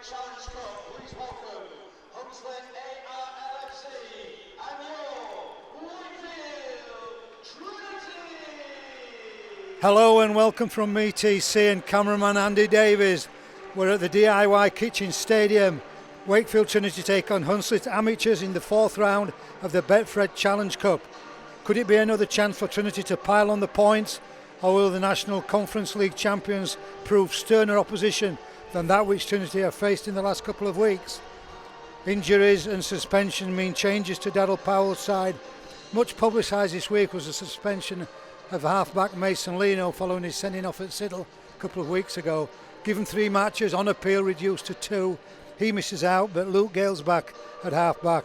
Challenge Cup, please welcome Hunslet ARLFC and your Wakefield Trinity. Hello and welcome from me, TC, and cameraman Andy Davies. We're at the DIY Kitchen Stadium. Wakefield Trinity take on Hunslet Amateurs in the fourth round of the Betfred Challenge Cup. Could it be another chance for Trinity to pile on the points, or will the National Conference League champions prove sterner opposition than that which Trinity have faced in the last couple of weeks? Injuries and suspension mean changes to Daryl Powell's side. Much publicised this week was the suspension of half-back Mason Leno following his sending off at Siddle a couple of weeks ago. Given 3 matches, on appeal reduced to 2. He misses out, but Luke Gale's back at half-back.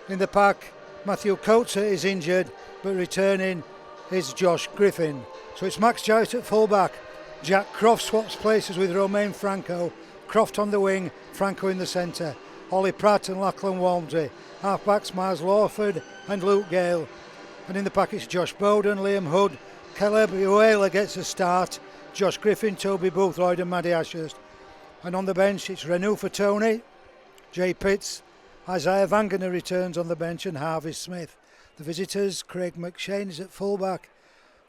In the pack, Matthew Coates is injured, but returning is Josh Griffin. So it's Max Jarrett at full-back. Jack Croft swaps places with Romain Franco. Croft on the wing, Franco in the centre. Ollie Pratt and Lachlan Walmsley. Half-backs Miles Lawford and Luke Gale. And in the pack it's Josh Bowden, Liam Hood, Caleb Uela gets a start, Josh Griffin, Toby Boothroyd and Maddie Ashurst. And on the bench it's Renou for Tony, Jay Pitts, Isaiah Vangener returns on the bench and Harvey Smith. The visitors, Craig McShane is at fullback,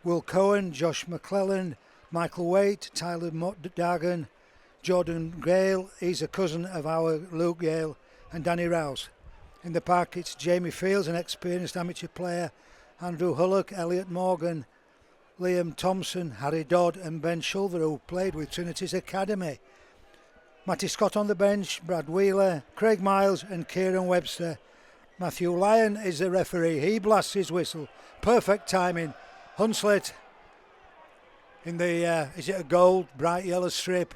Will Cohen, Josh McClelland, Michael Waite, Tyler Dagan, Jordan Gale, he's a cousin of our Luke Gale, and Danny Rouse. In the pack it's Jamie Fields, an experienced amateur player, Andrew Hullock, Elliot Morgan, Liam Thompson, Harry Dodd and Ben Shulver, who played with Trinity's academy. Matty Scott on the bench, Brad Wheeler, Craig Miles and Kieran Webster. Matthew Lyon is the referee. He blasts his whistle. Perfect timing. Hunslet in the, is it a gold, bright yellow strip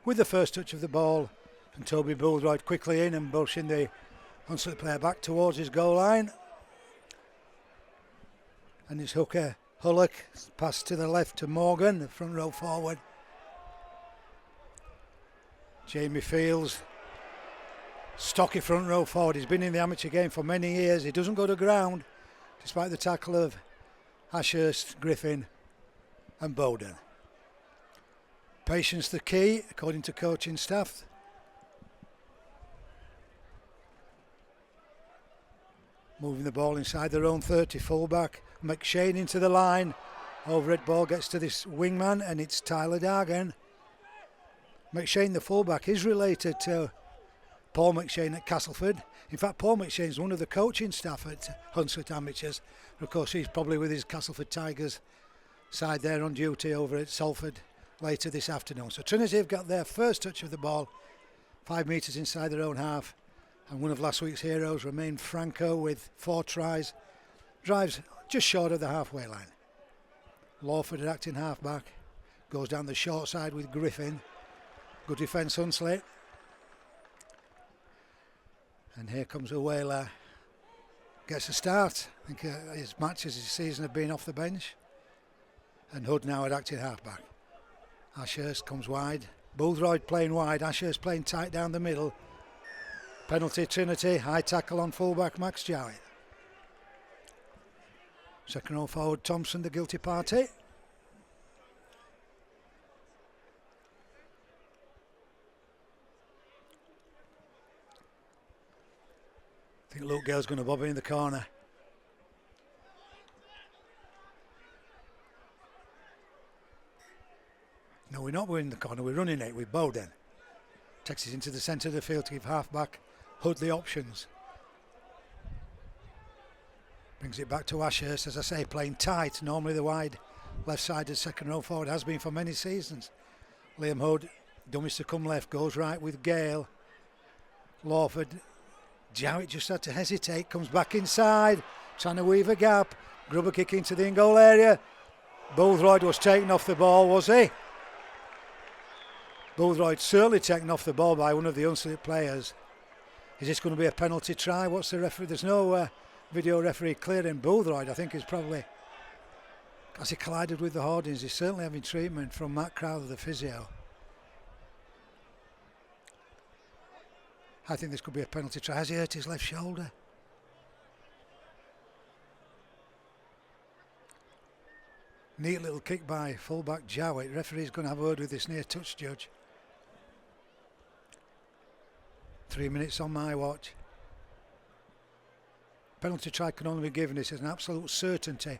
with the first touch of the ball. And Toby Boothroyd quickly in and pushing the Hunslet player back towards his goal line. And his hooker, Hullock, pass to the left to Morgan, the front row forward. Jamie Fields, stocky front row forward. He's been in the amateur game for many years. He doesn't go to ground, despite the tackle of Ashurst, Griffin and Bowden. Patience the key, according to coaching staff. Moving the ball inside their own 30, fullback. McShane into the line. Overhead ball gets to this wingman and it's Tyler Dagan. McShane, the fullback, is related to Paul McShane at Castleford. In fact, Paul McShane is one of the coaching staff at Hunslet Amateurs. Of course, he's probably with his Castleford Tigers side there on duty over at Salford later this afternoon. So Trinity have got their first touch of the ball, 5 metres inside their own half. And one of last week's heroes, Romain Franco, with 4 tries, drives just short of the halfway line. Lawford at acting halfback, goes down the short side with Griffin. Good defence, Hunslet. And here comes Uela. Gets a start. I think his matches this season have been off the bench. And Hood now at acting halfback. Ashurst comes wide. Boothroyd playing wide. Ashurst playing tight down the middle. Penalty Trinity, high tackle on fullback Max Jarrett. Second row forward Thompson, the guilty party. I think Luke Gale's going to bob it in the corner. No, we're not in the corner, we're running it with Bowden. Takes it into the centre of the field to give half-back Hood the options. Brings it back to Ashurst, as I say, playing tight. Normally the wide left-sided second row forward has been for many seasons. Liam Hood, dummies to come left, goes right with Gale. Lawford, Jarrett just had to hesitate, comes back inside, trying to weave a gap. Grubber kick into the in-goal area. Boothroyd was taken off the ball, was he? Boothroyd certainly taken off the ball by one of the Hunslet players. Is this going to be a penalty try? What's the referee? There's no video referee clearing Boothroyd. I think is probably, as he collided with the hoardings, he's certainly having treatment from Matt Crowther, the physio. I think this could be a penalty try. Has he hurt his left shoulder? Neat little kick by fullback Jowett. Referee's going to have a word with this near touch judge. 3 minutes on my watch. Penalty try can only be given. This is an absolute certainty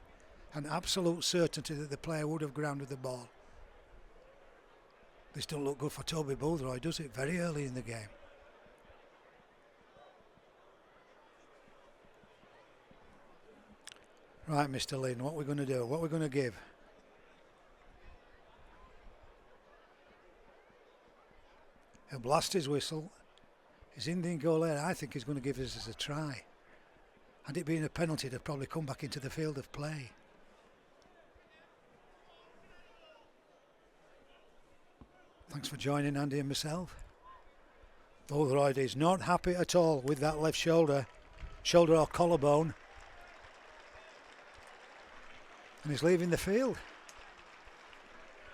that the player would have grounded the ball. This don't look good for Toby Boothroyd, does it? Very early in the game. Right, Mr. Lynn, what are we going to do? What are we going to give? He'll blast his whistle. His Indian goal there, I think he's going to give us as a try. Had it been a penalty, they'd probably come back into the field of play. Thanks for joining Andy and myself. Boothroyd is not happy at all with that left shoulder or collarbone. And he's leaving the field.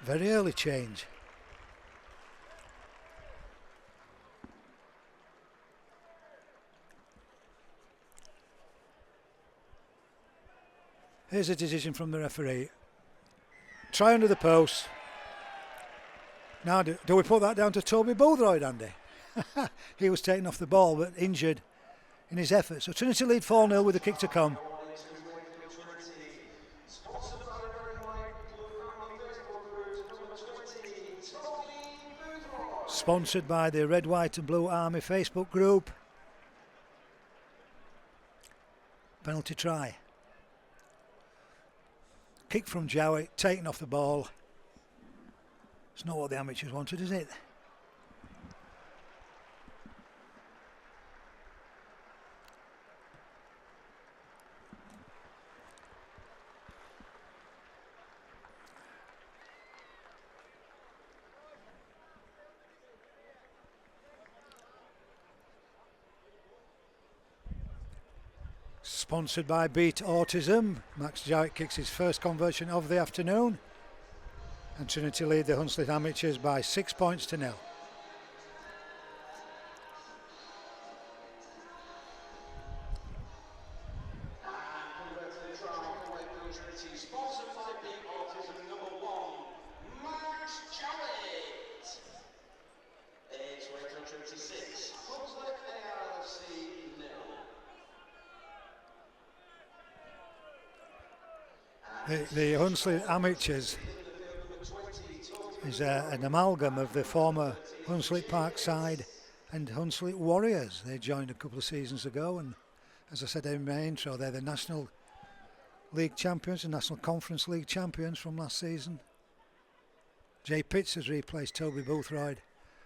Very early change. Here's a decision from the referee. Try under the post. Now, do we put that down to Toby Boothroyd, Andy? He was taken off the ball but injured in his effort. So Trinity lead 4-0 with the kick to come. Sponsored by the Red, White and Blue Army Facebook group. Penalty try. Kick from Jowett, taken off the ball. It's not what the amateurs wanted, is it? Sponsored by Beat Autism. Max Jowett kicks his first conversion of the afternoon. And Trinity lead the Hunslet Amateurs by 6 points to 0. Sponsored by Beat Autism #1, Max Jowett. It's Wakefield Trinity 6, Hunslet ARLFC 0. The Hunslet Amateurs is an amalgam of the former Hunslet Parkside and Hunslet Warriors. They joined a couple of seasons ago, and as I said in my intro, they're the National League champions and National Conference League champions from last season. Jay Pitts has replaced Toby Boothroyd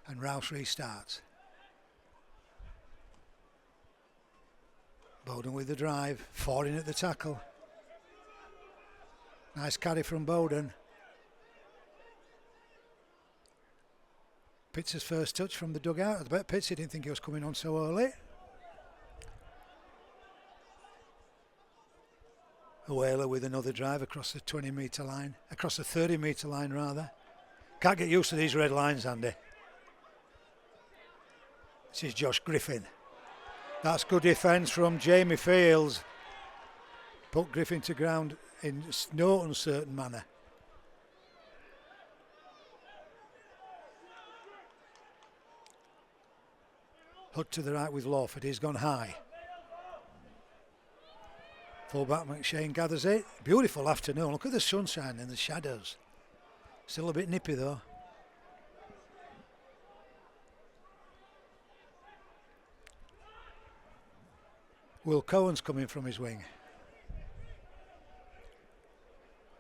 and Rouse restarts. Bowden with the drive, 4 in at the tackle. Nice carry from Bowden. Pitts' first touch from the dugout. I bet Pitts didn't think he was coming on so early. Whaler with another drive across the 20-metre line, across the 30-metre line rather. Can't get used to these red lines, Andy. This is Josh Griffin. That's good defence from Jamie Fields. Put Griffin to ground in no uncertain manner. Hood to the right with Lawford, he's gone high. Fullback McShane gathers it. Beautiful afternoon, look at the sunshine and the shadows. Still a bit nippy though. Will Cohen's coming from his wing.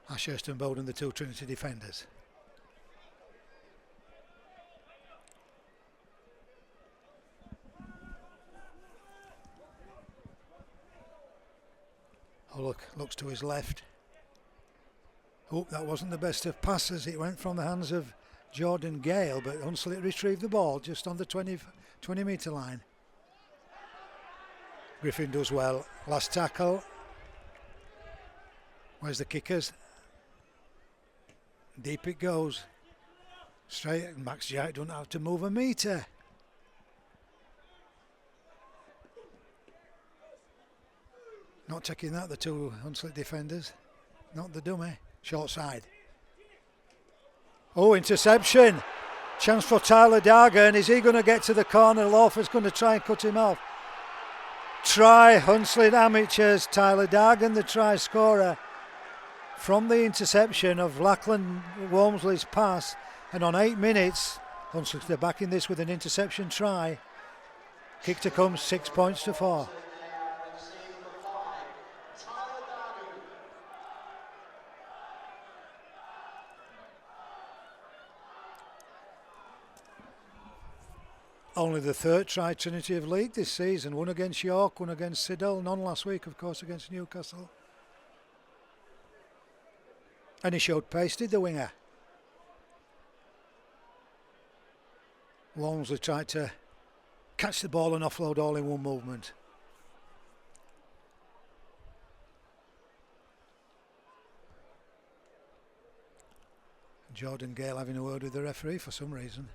Ashurst and Bowden, the two Trinity defenders. Oh, looks to his left. Oh, that wasn't the best of passes. It went from the hands of Jordan Gale, but Hunslet retrieved the ball just on the 20-metre line. Griffin does well. Last tackle. Where's the kickers? Deep it goes. Straight, and Max Jowett don't have to move a metre. Not taking that, the two Hunslet defenders. Not the dummy. Short side. Oh, interception. Chance for Tyler Dargan. Is he going to get to the corner? Lawford's going to try and cut him off. Try Hunslet Amateurs. Tyler Dargan, the try scorer, from the interception of Lachlan Walmsley's pass. And on 8 minutes, Hunslet are back in this with an interception try. Kick to come, 6 points to 4. Only the third try Trinity have leagued this season. One against York, one against Siddle, none last week, of course, against Newcastle. And he showed pace, did the winger. Walmsley tried to catch the ball and offload all in one movement. Jordan Gale having a word with the referee for some reason.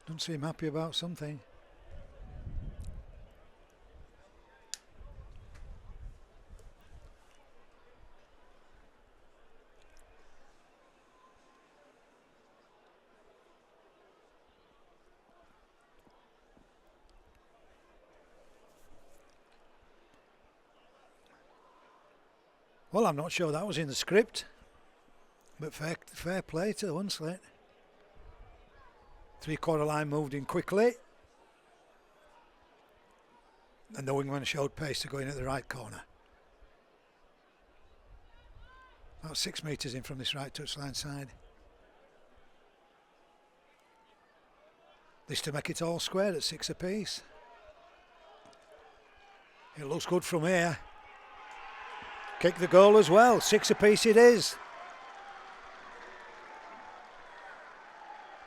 Doesn't seem happy about something. Well, I'm not sure that was in the script, but fair play to Hunslet. Three-quarter line moved in quickly, and the wingman showed pace to go in at the right corner. About 6 metres in from this right touchline side. This to make it all square at 6 apiece. It looks good from here. Kick the goal as well, 6 apiece it is.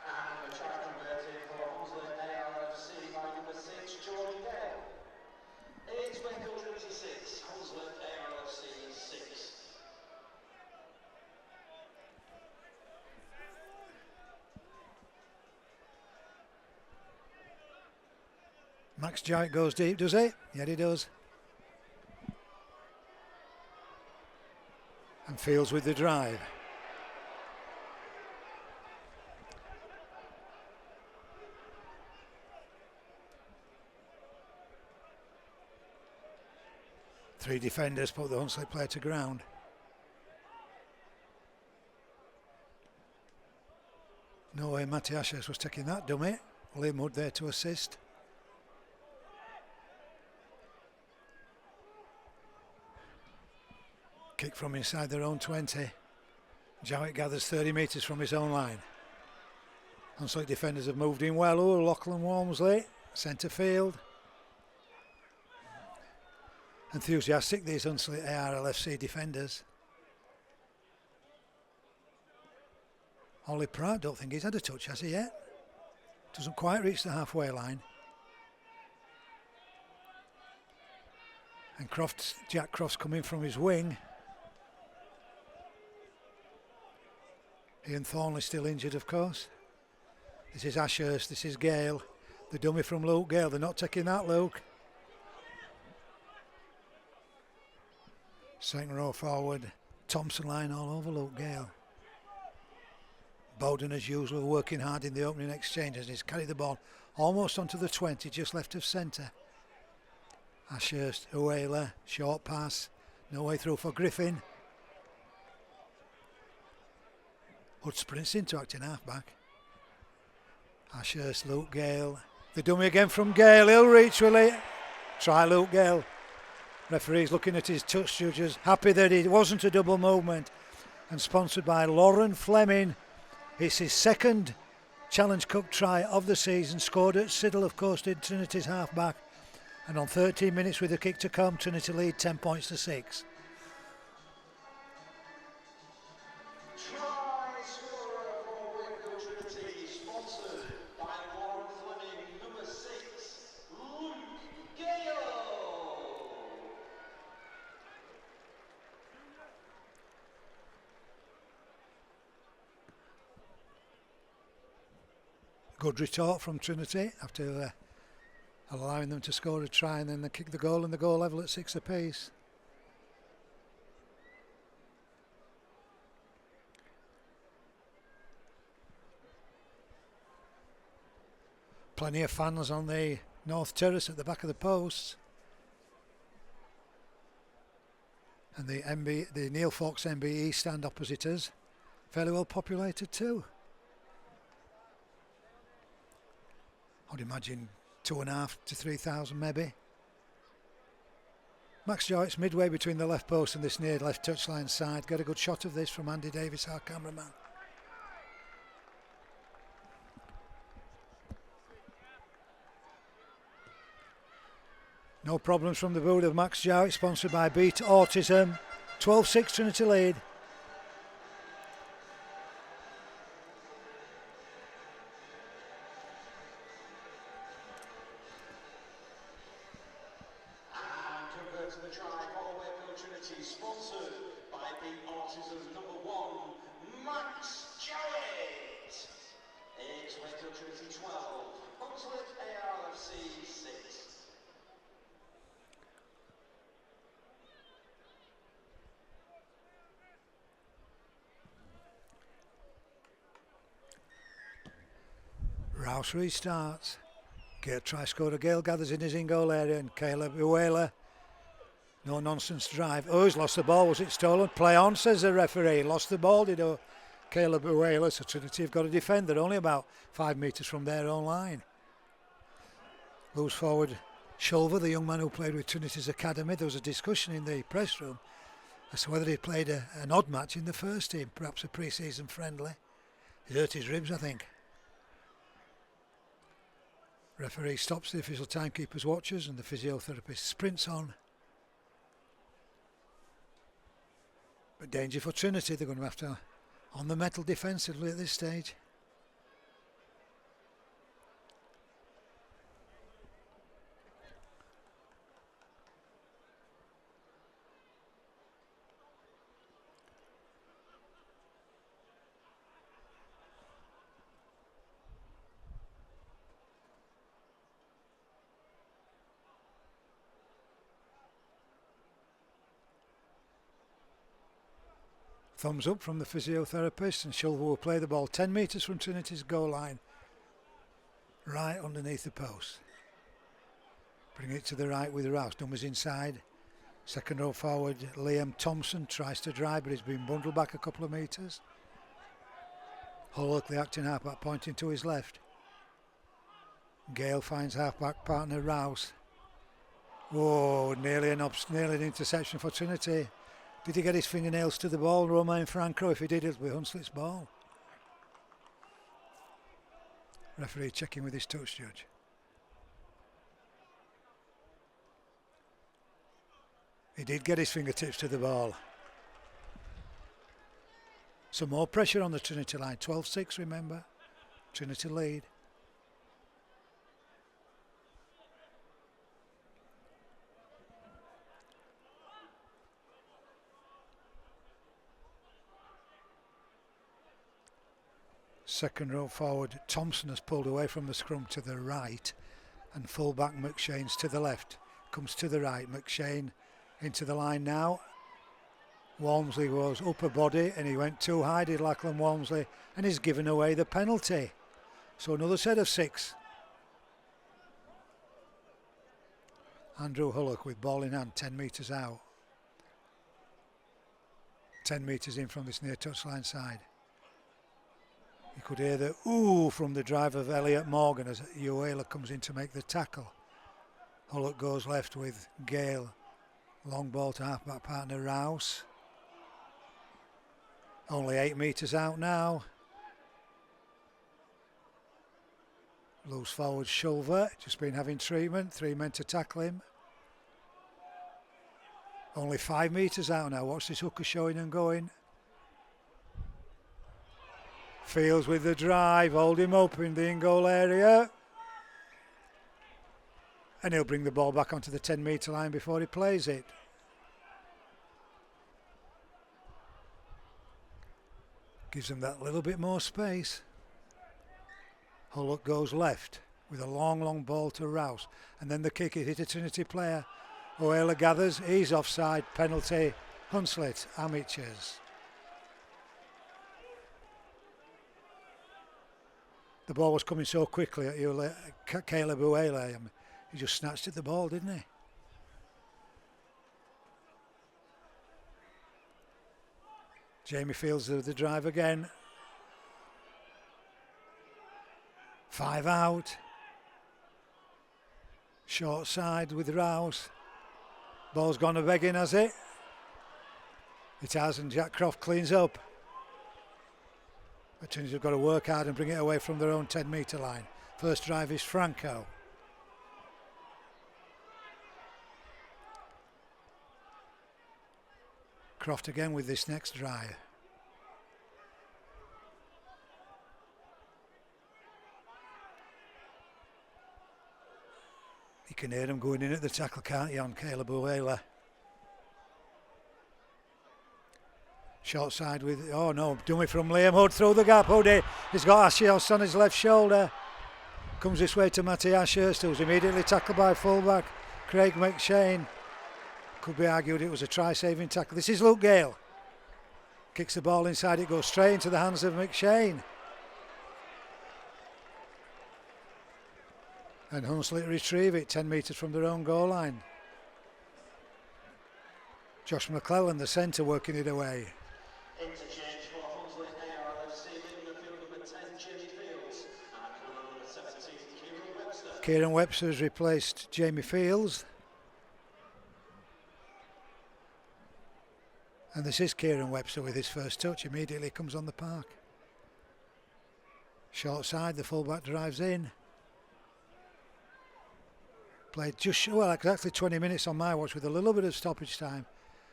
And the try converted for Hunslet ARLFC by number 6, Jordan Gale. It's Wakefield Trinity 6, Hunslet ARLFC 6. Max Jowett goes deep, does he? Yeah, he does. And Fields with the drive. Three defenders put the Hunslet player to ground. No way Matty Ashurst was taking that dummy. Liam Wood there to assist. Kick from inside their own 20. Jowett gathers 30 metres from his own line. Hunslet defenders have moved in well. Oh, Lachlan Walmsley, centre field. Enthusiastic, these Hunslet ARLFC defenders. Ollie Pratt, don't think he's had a touch, has he yet? Doesn't quite reach the halfway line. And Jack Croft's coming from his wing. Ian Thornley still injured, of course. This is Ashurst, this is Gale. The dummy from Luke Gale. They're not taking that, Luke. Second row forward. Thompson line all over Luke Gale. Bowden, as usual, working hard in the opening exchange as he's carried the ball almost onto the 20, just left of centre. Ashurst, Uela, short pass. No way through for Griffin. Hood sprints into acting half-back. Ashurst, Luke Gale. The dummy again from Gale. He'll reach, will he? Try Luke Gale. Referee's looking at his touch judges. Happy that it wasn't a double movement. And sponsored by Lauren Fleming. It's his second Challenge Cup try of the season. Scored at Siddle, of course, did Trinity's half-back. And on 13 minutes with a kick to come, Trinity lead 10 points to 6. Good retort from Trinity after allowing them to score a try, and then they kick the goal and the goal level at 6 apiece. Plenty of fans on the north terrace at the back of the posts. And the Neil Fox MBE stand opposite us, fairly well populated too. I'd imagine 2,500 to 3,000 maybe. Max Joyce midway between the left post and this near left touchline side. Get a good shot of this from Andy Davis, our cameraman. No problems from the boot of Max Jowett, sponsored by Beat Autism. 12-6 Trinity lead. And convert to the try for Wakefield Trinity, sponsored by Beat Autism's #1, Max Jowett. It's Wakefield Trinity 12, Hunslet ARLFC 6. Rouse restarts. Gale tries score. Gale gathers in his in-goal area and Caleb Uwela. No nonsense drive. Oh, he's lost the ball. Was it stolen? Play on, says the referee. Lost the ball, did Caleb Uwela. So Trinity have got to defend. They're only about 5 metres from their own line. Loose forward Shulver, the young man who played with Trinity's academy. There was a discussion in the press room as to whether he played an odd match in the first team, perhaps a pre-season friendly. He hurt his ribs, I think. Referee stops, the official timekeepers watches, and the physiotherapist sprints on. But danger for Trinity. They're going to have to on the metal defensively at this stage. Thumbs up from the physiotherapist, and Shulver will play the ball 10 metres from Trinity's goal line, right underneath the post. Bring it to the right with Rouse. Numbers inside. Second row forward Liam Thompson tries to drive, but he's been bundled back a couple of metres. Hullock, the acting halfback, pointing to his left. Gale finds halfback partner Rouse. Whoa, nearly an interception for Trinity. Did he get his fingernails to the ball, Romain Franco? If he did, it'll be Hunslet's ball. Referee checking with his touch judge. He did get his fingertips to the ball. Some more pressure on the Trinity line. 12-6, remember. Trinity lead. Second row forward Thompson has pulled away from the scrum to the right, and fullback McShane's to the left. Comes to the right. McShane into the line now. Walmsley was upper body and he went too high, did Lachlan Walmsley, and he's given away the penalty. So another set of 6. Andrew Hullock with ball in hand, 10 metres out. 10 metres in from this near touchline side. You could hear the ooh from the drive of Elliot Morgan as Uwela comes in to make the tackle. Hullock goes left with Gale. Long ball to halfback partner Rouse. Only 8 metres out now. Loose forward Shulver, just been having treatment. 3 men to tackle him. Only 5 metres out now. Watch this hooker showing and going. Fields with the drive, hold him up in the in-goal area. And he'll bring the ball back onto the 10 metre line before he plays it. Gives them that little bit more space. Hullock goes left with a long ball to Rouse. And then the kick is hit a Trinity player. Uwela gathers, he's offside, penalty, Hunslet, amateurs. The ball was coming so quickly at you, Caleb Uele. He just snatched at the ball, didn't he? Jamie Fields with the drive again. 5 out. Short side with Rouse. Ball's gone a begging, has it? It has, and Jack Croft cleans up. But Trinity have got to work hard and bring it away from their own 10-metre line. First drive is Franco. Croft again with this next drive. You can hear him going in at the tackle, can't you, on Caleb Uela? Short side with, oh no, dummy from Liam Hood through the gap. Hoodie, he's got Ashurst on his left shoulder. Comes this way to Matty Ashurst, who's immediately tackled by fullback Craig McShane. Could be argued it was a try-saving tackle. This is Luke Gale. Kicks the ball inside, it goes straight into the hands of McShane. And Hunslet retrieve it 10 metres from their own goal line. Josh McClellan, the centre, working it away. Interchange for Hunslet ARLFC, leading the field number 10, Jamie Fields, and number 17, Kieran Webster. Kieran Webster has replaced Jamie Fields. And this is Kieran Webster with his first touch. Immediately comes on the park. Short side, the fullback drives in. Played just, well, exactly 20 minutes on my watch with a little bit of stoppage time.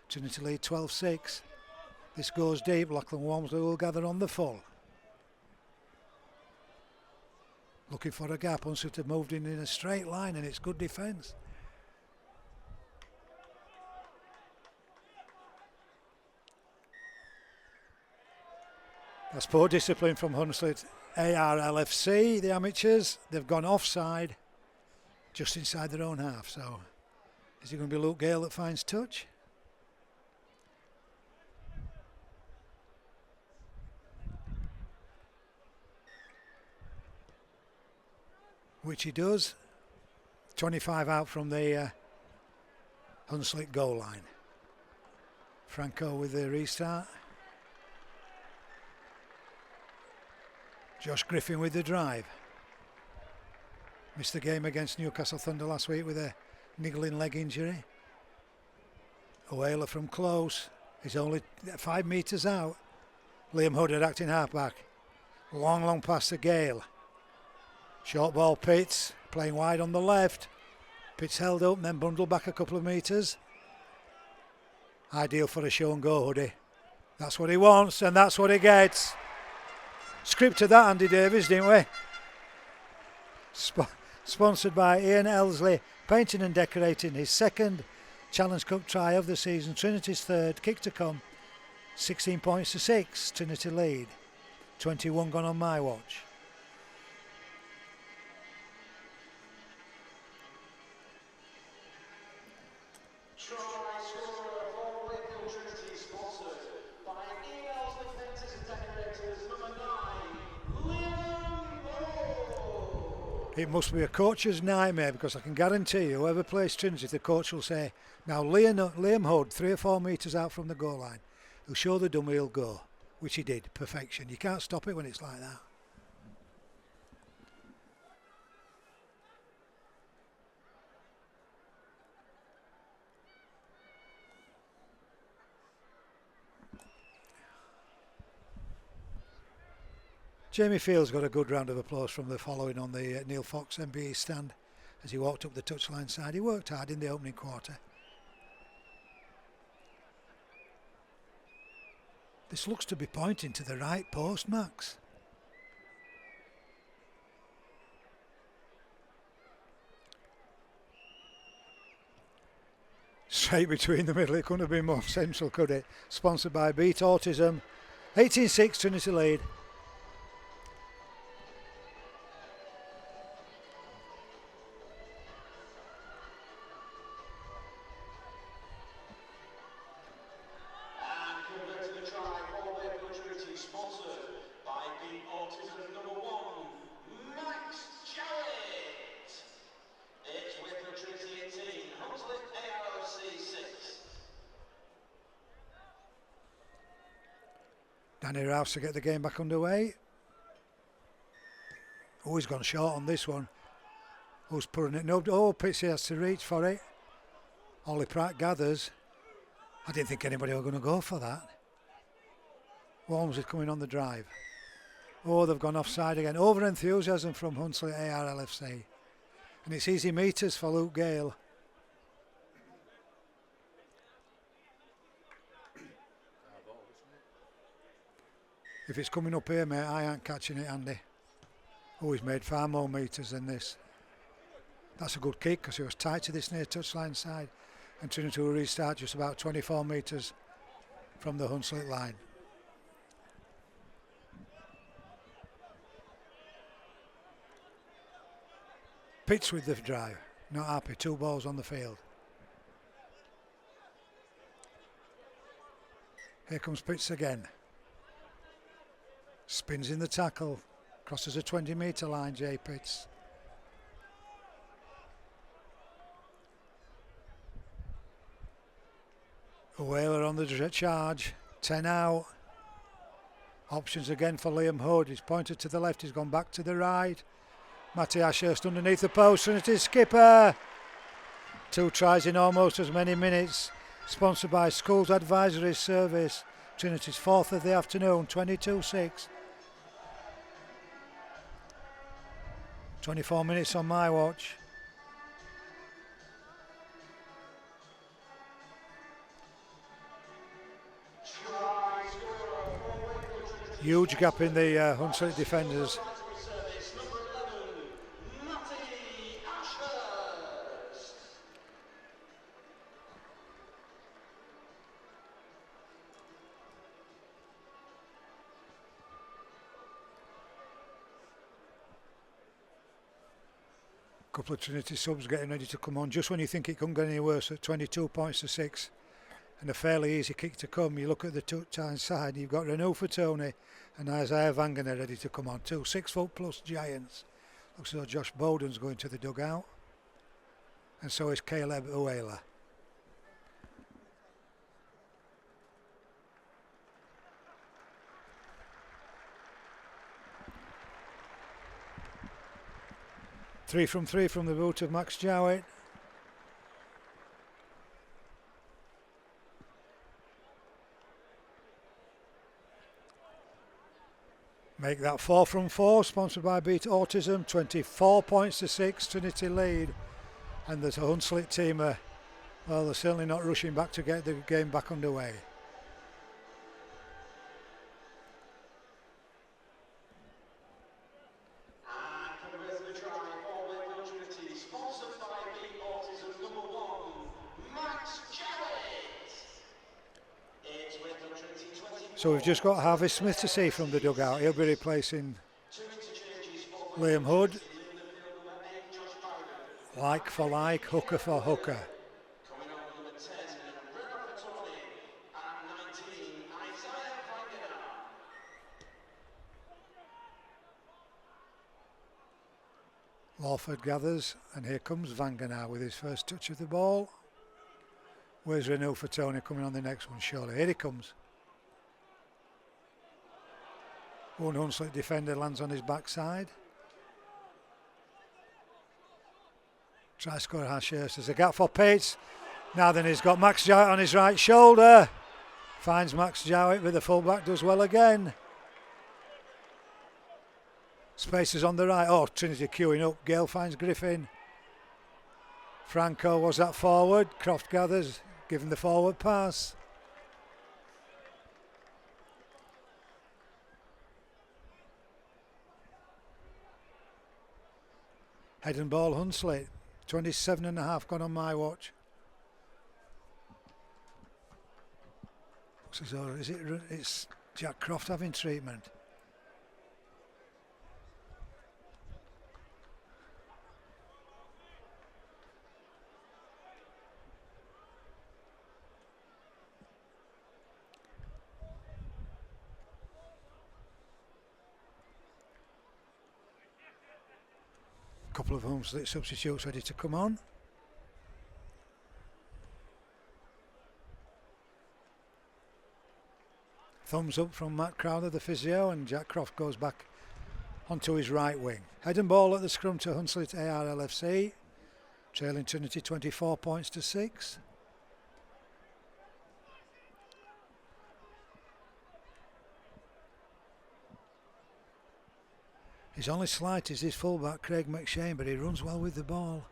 Trinity lead 12-6. This goes deep. Lachlan Walmsley will gather on the full. Looking for a gap. Hunslet have moved in a straight line, and it's good defence. That's poor discipline from Hunslet ARLFC, the amateurs. They've gone offside just inside their own half. So is it going to be Luke Gale that finds touch? Which he does. 25 out from the Hunslet goal line. Franco with the restart. Josh Griffin with the drive. Missed the game against Newcastle Thunder last week with a niggling leg injury. Oela from close. He's only 5 metres out. Liam Hood at acting halfback. Long pass to Gale. Short ball Pitts, playing wide on the left. Pitts held up and then bundled back a couple of metres. Ideal for a show and go, Hoodie. That's what he wants and that's what he gets. Scripted that, Andy Davies, didn't we? Sponsored by Ian Elsley, painting and decorating, his second Challenge Cup try of the season. Trinity's third, kick to come. 16 points to 6, Trinity lead. 21 gone on my watch. Try scorer for Wakefield Trinity, sponsored by Ian Elsley, painters and decorators, number 9, Liam Hood. It must be a coach's nightmare, because I can guarantee you, whoever plays Trinity, the coach will say, now Liam Hood, 3 or 4 metres out from the goal line, he'll show the dummy, he'll go, which he did, perfection. You can't stop it when it's like that. Jamie Fields got a good round of applause from the following on the Neil Fox MBE stand as he walked up the touchline side. He worked hard in the opening quarter. This looks to be pointing to the right post, Max. Straight between the middle, it couldn't have been more central, could it? Sponsored by Beat Autism. 18-6 Trinity lead. Danny Rouse to get the game back underway. Oh, he's gone short on this one. Who's putting it? No, oh, Pitsy has to reach for it. Ollie Pratt gathers. I didn't think anybody was going to go for that. Walmsley coming on the drive. Oh, they've gone offside again. Over enthusiasm from Hunslet ARLFC. And it's easy meters for Luke Gale. If it's coming up here, mate, I ain't catching it, Andy. Oh, he's made far more metres than this. That's a good kick because he was tight to this near touchline side. And Trinity will restart just about 24 metres from the Hunslet line. Pitts with the drive. Not happy. 2 balls on the field. Here comes Pitts again. Spins in the tackle. Crosses a 20-metre line, Jay Pitts. A Whaler on the charge. 10 out. Options again for Liam Hood. He's pointed to the left. He's gone back to the right. Matty Ashurst underneath the post. Trinity skipper. 2 tries in almost as many minutes. Sponsored by Schools Advisory Service. Trinity's 4th of the afternoon. 22-6. 24 minutes on my watch. Huge gap in the Hunslet defenders. Couple of Trinity subs getting ready to come on just when you think it couldn't get any worse at 22 points to 6 and a fairly easy kick to come. You look at the touchline side, you've got Renault for Tony and Isaiah Vangener ready to come on. 2 6-foot+ giants. Looks as though Josh Bowden's going to the dugout and so is Caleb Uela. Three from the boot of Max Jowett. Make that 4 from 4, sponsored by Beat Autism. 24 points to 6, Trinity lead. And the Hunslet team are, well, they're certainly not rushing back to get the game back underway. So we've just got Harvey Smith to see from the dugout. He'll be replacing Liam Hood. Like for like, hooker for hooker. Lawford gathers, and here comes Vangener with his first touch of the ball. Where's Renault for Tony coming on the next one? Surely, here he comes. One Hunslet defender lands on his backside. Try score Ashurst. There's a gap for Pitts. Now then he's got Max Jowett on his right shoulder. Finds Max Jowett, but the fullback does well again. Spaces on the right. Oh, Trinity queuing up. Gale finds Griffin. Franco was that forward. Croft gathers, giving the forward pass. Head and ball Hunslet. 27.5 gone on my watch. So it's Jack Croft having treatment. Couple of Hunslet substitutes ready to come on. Thumbs up from Matt Crowther, the physio, and Jack Croft goes back onto his right wing. Head and ball at the scrum to Hunslet ARLFC, trailing Trinity 24 points to 6. His only slight is his fullback, Craig McShane, but he runs well with the ball.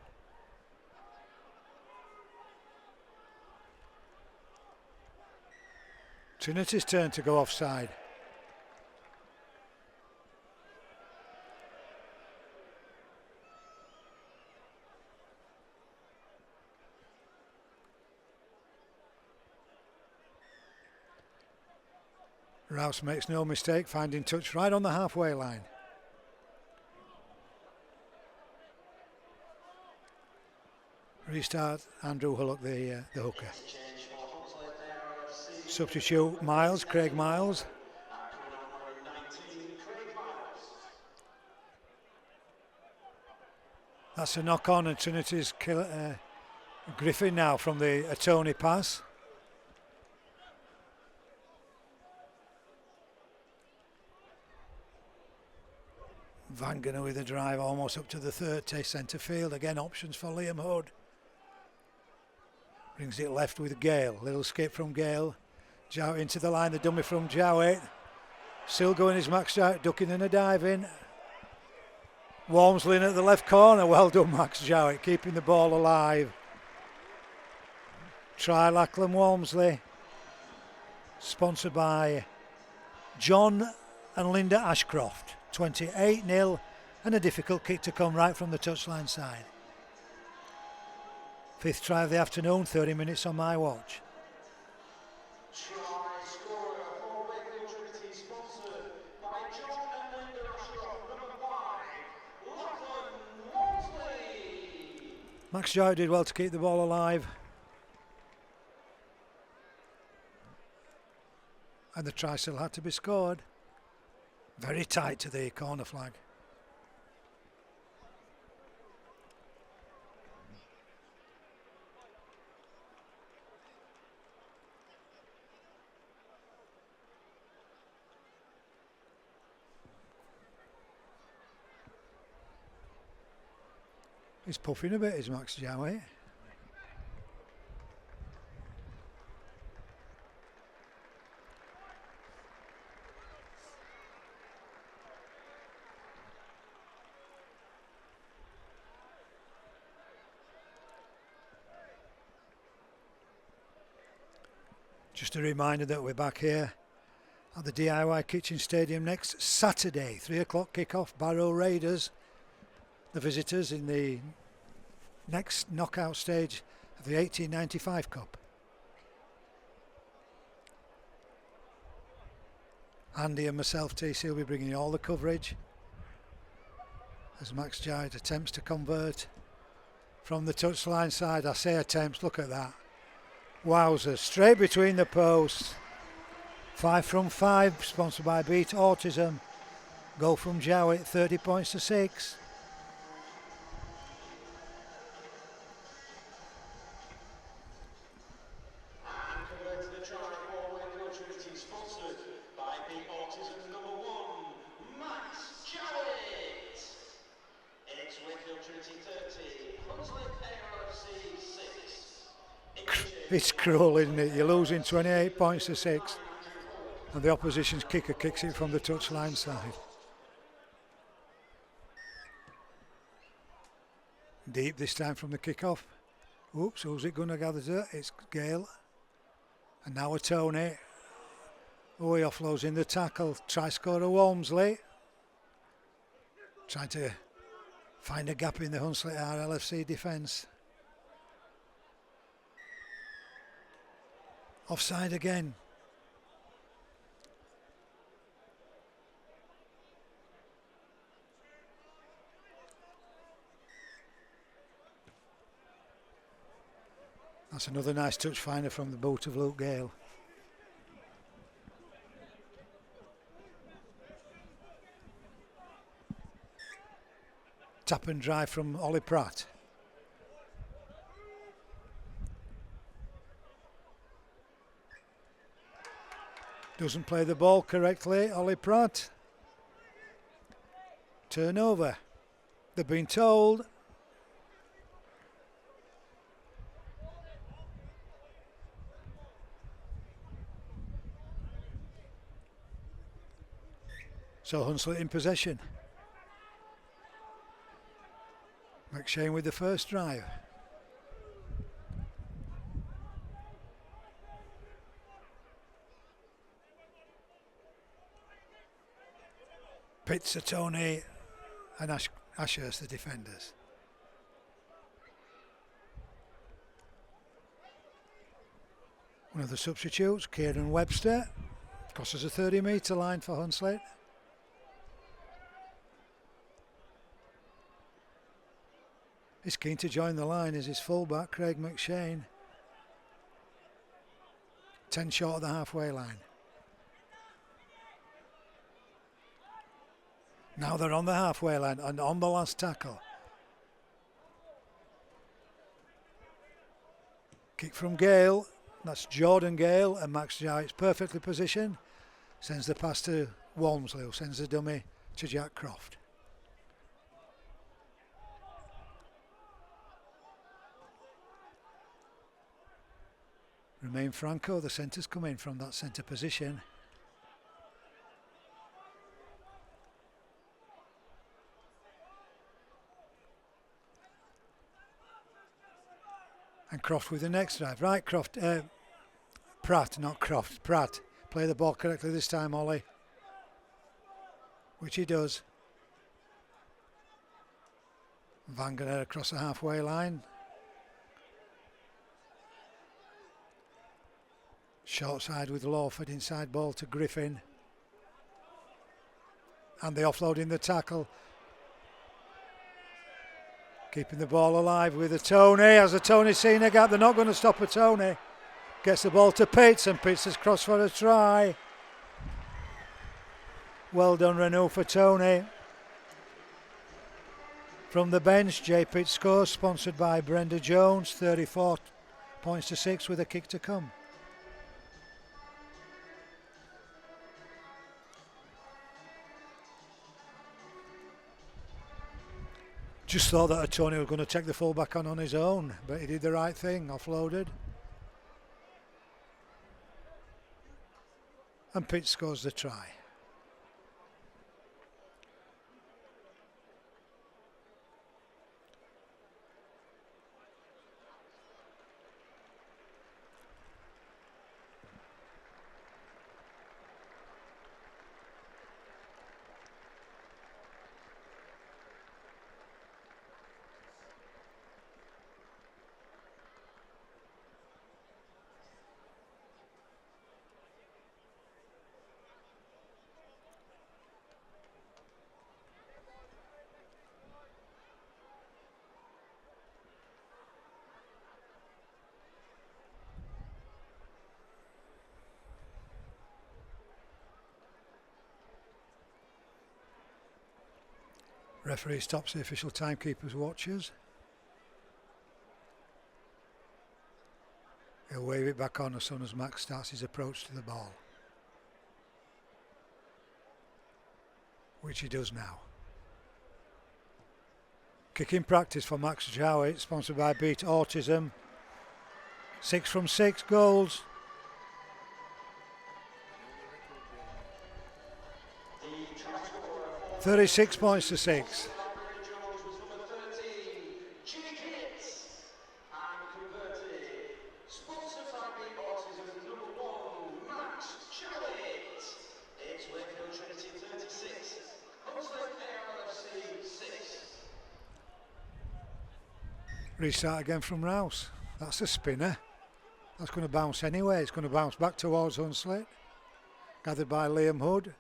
Trinity's turn to go offside. Rouse makes no mistake, finding touch right on the halfway line. Restart, Andrew Hullock, the hooker. Substitute Miles, Craig Miles. That's a knock on, and Trinity's Griffin now from the Tony pass. Vangana with a drive almost up to the third, takes centre field. Again, options for Liam Hood. Brings it left with Gale. Little skip from Gale. Jowett into the line, the dummy from Jowett. Still going is Max Jowett, ducking and a diving. Walmsley in at the left corner. Well done, Max Jowett, keeping the ball alive. Try Lachlan Walmsley. Sponsored by John and Linda Ashcroft. 28-0 and a difficult kick to come right from the touchline side. Fifth try of the afternoon, 30 minutes on my watch. Try scorer for Wakefield Trinity, sponsored by John and Linda Ashcroft, number 5, Lachlan Walmsley. Max Jowett did well to keep the ball alive. And the try still had to be scored. Very tight to the corner flag. He's puffing a bit, is Max Jowett. Just a reminder that we're back here at the DIY Kitchen Stadium next Saturday, 3 o'clock kick-off, Barrow Raiders, the visitors in the next knockout stage of the 1895 Cup. Andy and myself, TC, will be bringing you all the coverage as Max Jowett attempts to convert from the touchline side. I say attempts, look at that. Wowzers, straight between the posts. 5 from 5, sponsored by Beat Autism. Goal from Jowett, 30 points to 6. And converted the try for Wakefield Trinity, sponsored by Beat Autism, number 1, Max Jowett. It's Wakefield Trinity 30, Hunslet ARLFC 6. It's cruel, isn't it? You're losing 28 points to 6. And the opposition's kicker kicks it from the touchline side. Deep this time from the kick-off. Oops, who's it going to gather to? It's Gale. And now a Tony. Oh, he offloads in the tackle. Try scorer Walmsley. Trying to find a gap in the Hunslet ARLFC defence. Offside again. That's another nice touch finder from the boot of Luke Gale. Tap and drive from Ollie Pratt. Doesn't play the ball correctly, Ollie Pratt. Turnover. They've been told. So Hunslet in possession. McShane with the first drive. Pitts, Tony and Ashurst the defenders. One of the substitutes, Kieran Webster, crosses a 30-metre line for Hunslet. He's keen to join the line as his fullback, Craig McShane. 10 short of the halfway line. Now they're on the halfway line and on the last tackle. Kick from Gale. That's Jordan Gale, and Max Jowett's perfectly positioned. Sends the pass to Walmsley, who sends the dummy to Jack Croft. Romain Franco, the centre's come in from that centre position. And Croft with the next drive. Right, Croft, Pratt, not Croft, Pratt. Play the ball correctly this time, Ollie. Which he does. Vangener across the halfway line. Short side with Lawford, inside ball to Griffin. And the offload in the tackle. Keeping the ball alive with a Tony. As a Tony seen a gap, they're not going to stop a Tony. Gets the ball to Pitts, and Pitts has crossed for a try. Well done, Renault, for Tony. From the bench, Jay Pitts scores, sponsored by Brenda Jones, 34 points to 6 with a kick to come. Just thought that Tony was going to take the fullback on his own, but he did the right thing, offloaded. And Pitts scores the try. Referee stops the official timekeeper's watches. He'll wave it back on as soon as Max starts his approach to the ball. Which he does now. Kick in practice for Max Jowett, sponsored by Beat Autism. 6 from 6 goals. $36 points to 6. Restart again from Rouse. That's a spinner. That's going to bounce anyway. It's going to bounce back towards Hunslet. Gathered by Liam Hood.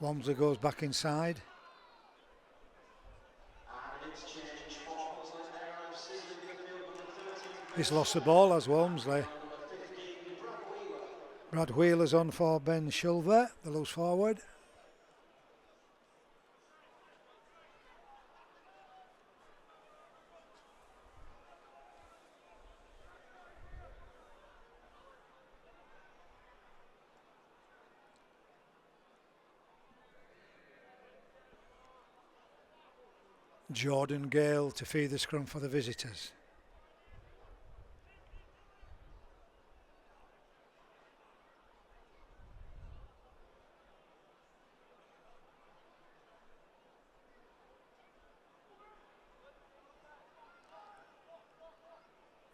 Walmsley goes back inside. He's lost the ball as Walmsley. Brad Wheeler's on for Ben Shulver, the loose forward. Jordan Gale to feed the scrum for the visitors.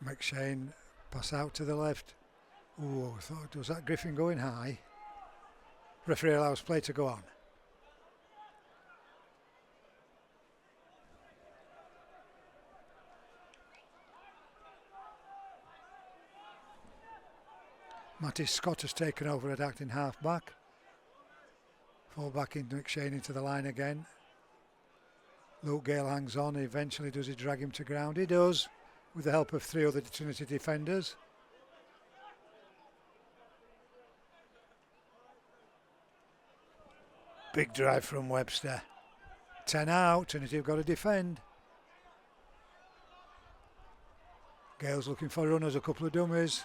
McShane pass out to the left. Oh, I thought, was that Griffin going high? Referee allows play to go on. Matty Scott has taken over at acting half back. Fall back into McShane into the line again. Luke Gale hangs on. Eventually does he drag him to ground? He does, with the help of 3 other Trinity defenders. Big drive from Webster. 10 out, Trinity have got to defend. Gale's looking for runners, a couple of dummies.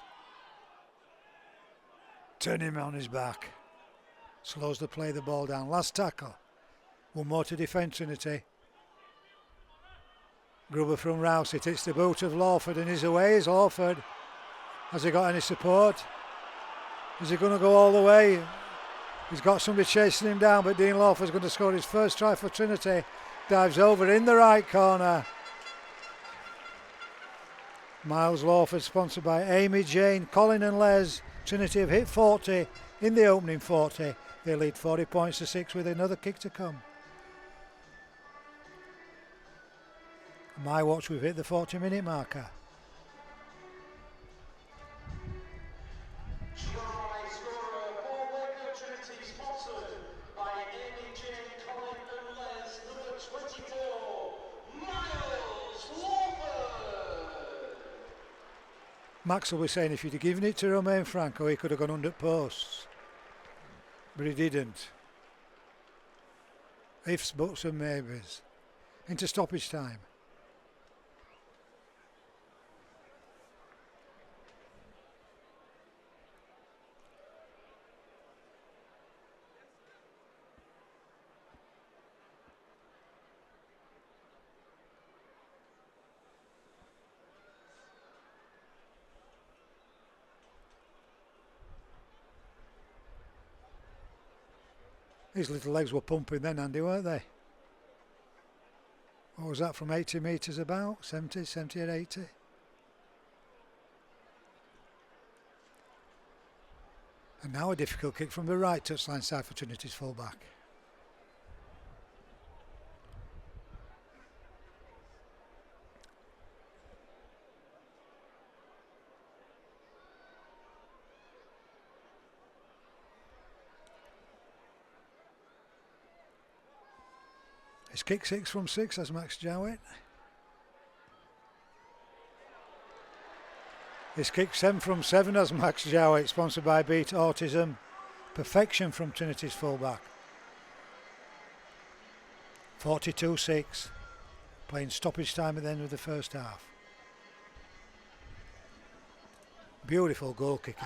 Turn him on his back. Slows the play, the ball down. Last tackle. One more to defend Trinity. Gruber from Rouse. It hits the boot of Lawford and he's away. Is Lawford. Has he got any support? Is he going to go all the way? He's got somebody chasing him down, but Dean Lawford's going to score his first try for Trinity. Dives over in the right corner. Miles Lawford, sponsored by Amy, Jane, Colin and Les. Trinity have hit 40 in the opening 40. They lead 40 points to 6 with another kick to come. On my watch, we've hit the 40-minute marker. Try scorer for Wakefield Trinity, sponsored by Amy, Jane, Colin and Les, number 24, Miles Lawford. Max will be saying if you'd have given it to Romain Franco, he could have gone under posts. But he didn't. Ifs, buts and maybes. Into stoppage time. His little legs were pumping then, Andy, weren't they? What was that, from 80 metres about? 70 or 80? And now a difficult kick from the right touchline side for Trinity's full-back. It's kick 6 from 6 as Max Jowett. It's kick 7 from 7 as Max Jowett, sponsored by Beat Autism. Perfection from Trinity's fullback. 42-6. Playing stoppage time at the end of the first half. Beautiful goal kicking.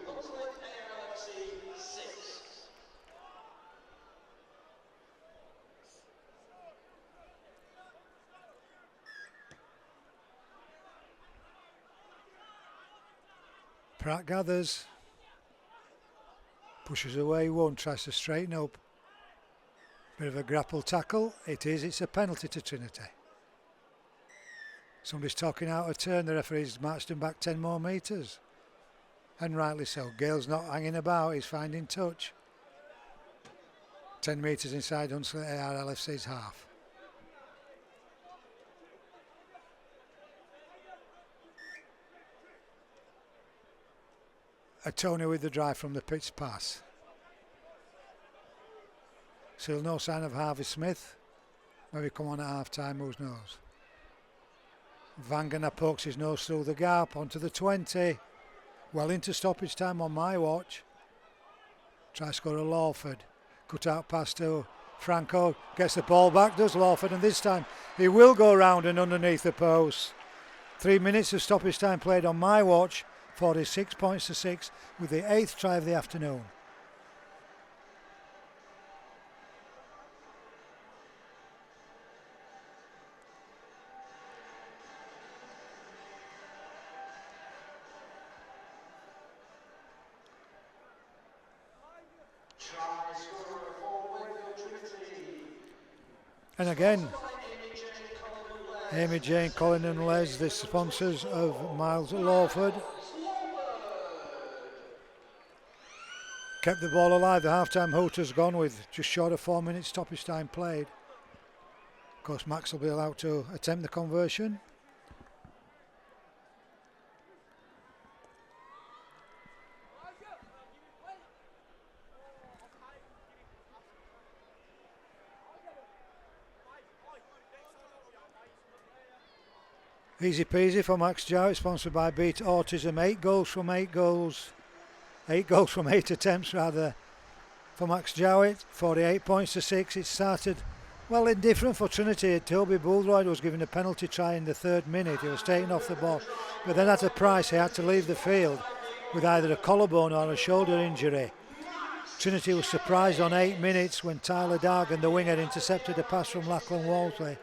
Hunslet ARLFC 6. Pratt gathers. Pushes away one, tries to straighten up. Bit of a grapple tackle. It is, it's a penalty to Trinity. Somebody's talking out of turn, the referee's marched him back 10 more metres. And rightly so. Gale's not hanging about, he's finding touch. 10 metres inside Hunslet ARLFC's half. A Tony with the drive from the pitch pass. Still no sign of Harvey Smith. Maybe come on at half time, who knows. Vangana pokes his nose through the gap onto the 20. Well into stoppage time on my watch. Try scorer Lawford. Cut out pass to Franco. Gets the ball back, does Lawford, and this time he will go round and underneath the post. 3 minutes of stoppage time played on my watch, 46 points to 6, with the 8th try of the afternoon. And again, Amy Jane, Colin and Les, the sponsors of Miles Lawford, kept the ball alive. The half-time hooter's gone with just short of 4 minutes stoppage time played. Of course, Max will be allowed to attempt the conversion. Easy peasy for Max Jowett, sponsored by Beat Autism. 8 goals from 8 goals. 8 goals from 8 attempts rather for Max Jowett. 48 points to 6. It started well indifferent for Trinity. Toby Booldroyd was given a penalty try in the 3rd minute. He was taken off the ball. But then at a price he had to leave the field with either a collarbone or a shoulder injury. Trinity was surprised on 8 minutes when Tyler Dargan, the winger, intercepted a pass from Lachlan Walmsley.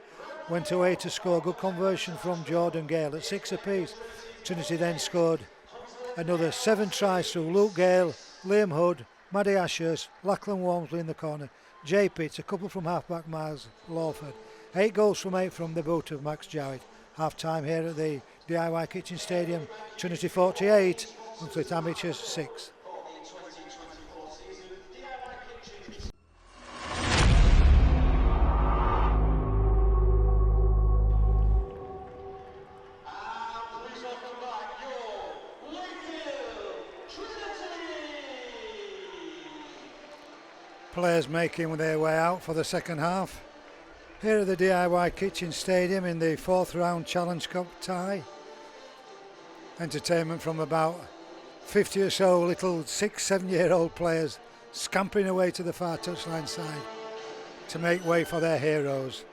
Went away to score. Good conversion from Jordan Gale at 6 apiece. Trinity then scored another 7 tries through Luke Gale, Liam Hood, Maddie Ashurst, Lachlan Walmsley in the corner, Jay Pitts, a couple from half-back Miles Lawford. 8 goals from 8 from the boot of Max Jowett. Half-time here at the DIY Kitchen Stadium. Trinity 48, Hunslet Amateurs 6. Players making their way out for the second half. Here at the DIY Kitchen Stadium in the 4th round Challenge Cup tie. Entertainment from about 50 or so little 6-7 year old players scampering away to the far touchline side to make way for their heroes.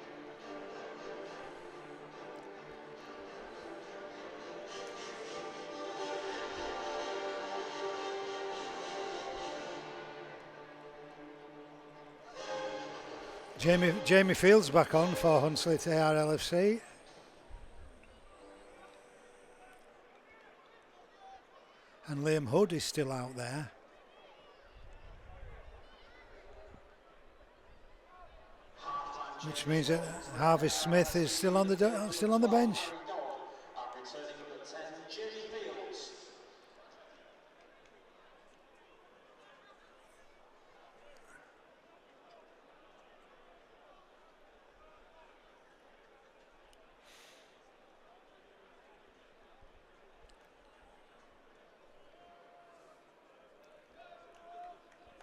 Jamie Fields back on for Hunslet ARLFC. And Liam Hood is still out there. Which means that Harvey Smith is still on the bench.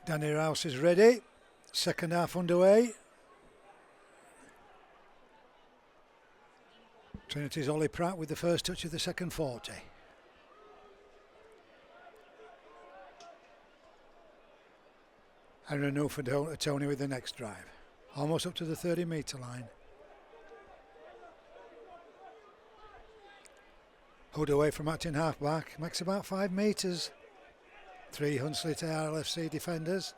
Danny Rouse is ready. Second half underway. Trinity's Ollie Pratt with the first touch of the second 40. And Renault for Tony with the next drive. Almost up to the 30 metre line. Hood away from acting half back. Makes about 5 metres. 3 Hunslet ARLFC defenders.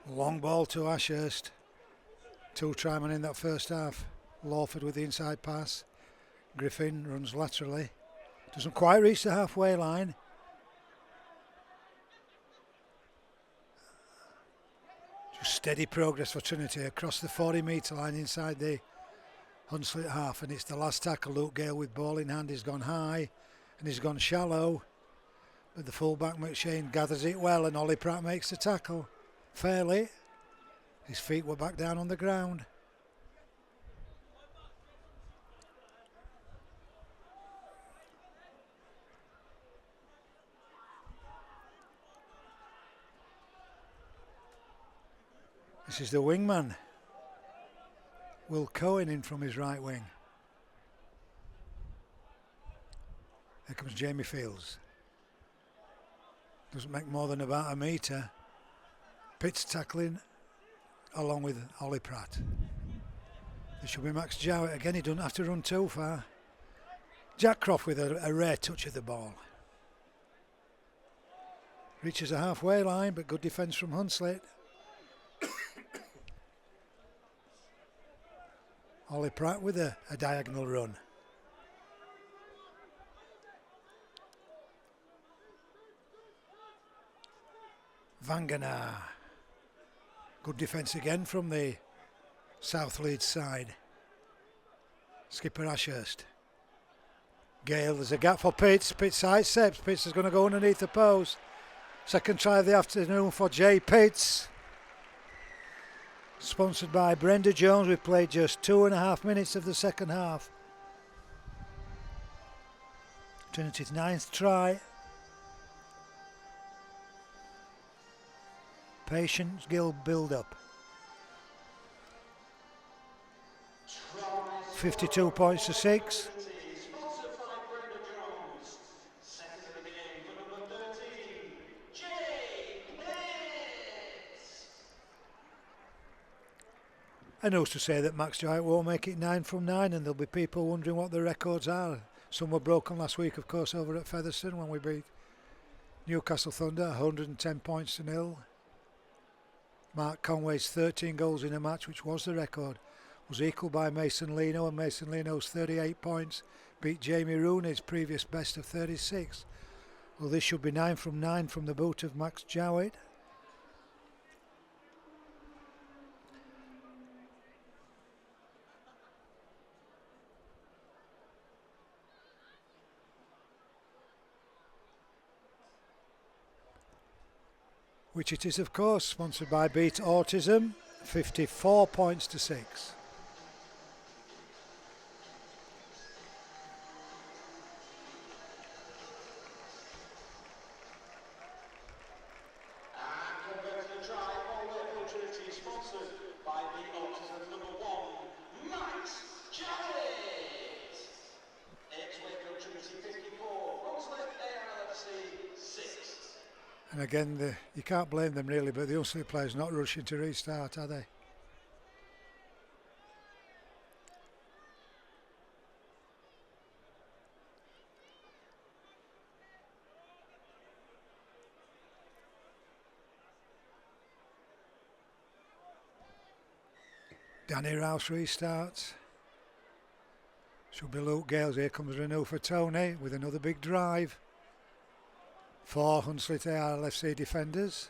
Long ball to Ashurst. 2 trymen in that first half. Lawford with the inside pass. Griffin runs laterally. Doesn't quite reach the halfway line. Just steady progress for Trinity across the 40 metre line inside the Hunslet half, and it's the last tackle. Luke Gale with ball in hand. He's gone high and he's gone shallow, but the fullback McShane gathers it well, and Ollie Pratt makes the tackle fairly. His feet were back down on the ground. This is the wingman, Will Cohen, in from his right wing. Here comes Jamie Fields. Doesn't make more than about a metre. Pitts tackling along with Ollie Pratt. It should be Max Jowett again. He doesn't have to run too far. Jack Croft with a rare touch of the ball. Reaches the halfway line, but good defence from Hunslet. Ollie Pratt with a diagonal run. Vanganar. Good defence again from the South Leeds side. Skipper Ashurst. Gale, there's a gap for Pitts. Pitts sidesteps. Pitts is going to go underneath the post. Second try of the afternoon for Jay Pitts. Sponsored by Brenda Jones. We've played just 2.5 minutes of the second half. Trinity's 9th try. Patience, Gill build up. 52 points to 6. And who's to say that Max Jowett won't make it 9 from 9, and there'll be people wondering what the records are. Some were broken last week, of course, over at Featherstone when we beat Newcastle Thunder 110 points to 0. Mark Conway's 13 goals in a match, which was the record, was equalled by Mason Leno, and Mason Leno's 38 points beat Jamie Rooney's previous best of 36. Well, this should be 9 from 9 from the boot of Max Jowett. Which it is, of course, sponsored by Beat Autism. 54 points to 6. And converting a try for Wakefield Trinity, sponsored by Beat Autism number 1, Max Jowett. It's Wakefield Trinity 54, Hunslet ARLFC 6. And again, you can't blame them really, but the Hunslet players not rushing to restart, are they? Danny Rouse restarts. Should be Luke Gales. Here comes Renew for Tony with another big drive. 4 Hunslet ARLFC defenders.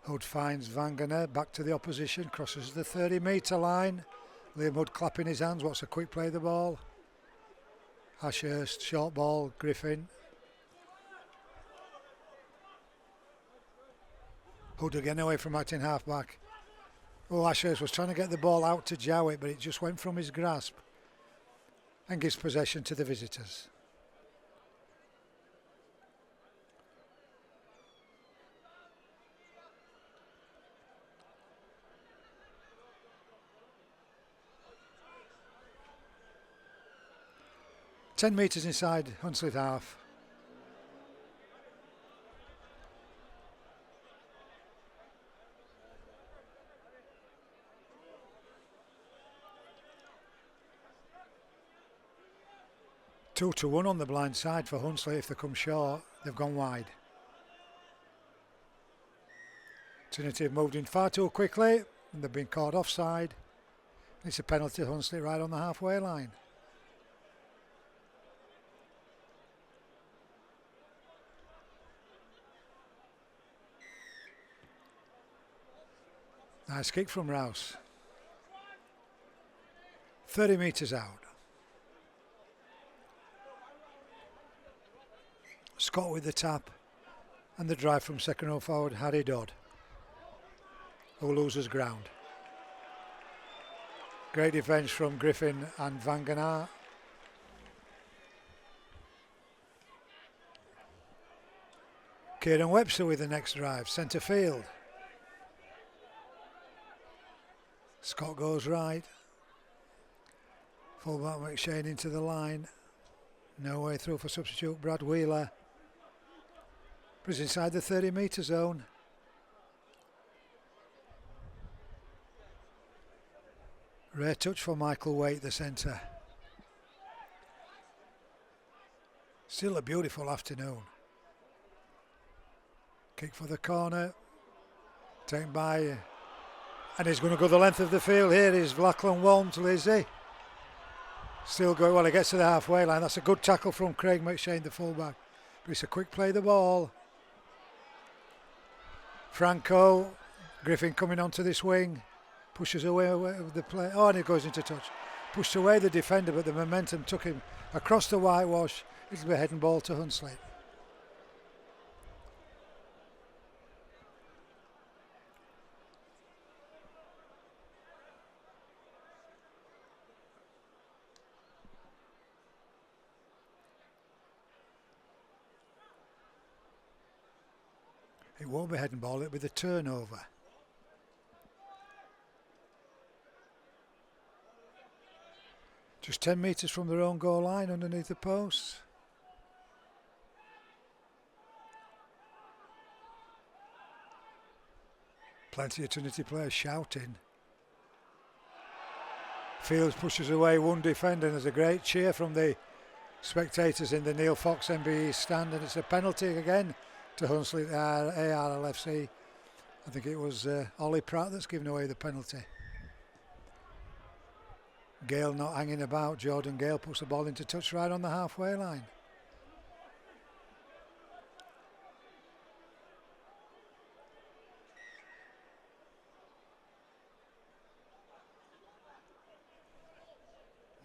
Hood finds Vanganer, back to the opposition, crosses the 30-metre line. Liam Hood clapping his hands, wants a quick play of the ball. Ashurst, short ball, Griffin. Hood again away from acting half-back. Oh, Ashurst was trying to get the ball out to Jowett, but it just went from his grasp and gives possession to the visitors. Ten metres inside Hunslet half. Two to 1 on the blind side for Hunslet. If they come short, they've gone wide. Trinity have moved in far too quickly and they've been caught offside. It's a penalty to Hunslet right on the halfway line. Nice kick from Rouse. 30 metres out. Scott with the tap and the drive from second row forward Harry Dodd, who loses ground. Great defence from Griffin and Vanganar. Kieran Webster with the next drive, centre field. Scott goes right. Fullback McShane into the line. No way through for substitute Brad Wheeler. He's inside the 30-metre zone. Rare touch for Michael Waite, the centre. Still a beautiful afternoon. Kick for the corner. Taken by, and he's going to go the length of the field. Here is Lachlan Walmsley. Still going, well, he gets to the halfway line. That's a good tackle from Craig McShane, the fullback. But it's a quick play the ball. Franco, Griffin coming onto this wing. Pushes away with the play. Oh, and he goes into touch. Pushed away the defender, but the momentum took him across the whitewash. It'll be a heading ball to Hunslet. It won't be heading ball, it'll be the turnover. Just 10 metres from their own goal line underneath the posts. Plenty of Trinity players shouting. Fields pushes away one defender, and there's a great cheer from the spectators in the Neil Fox MBE stand, and it's a penalty again to Hunslet ARLFC. I think it was Ollie Pratt that's given away the penalty. Gale not hanging about. Jordan Gale puts the ball into touch right on the halfway line.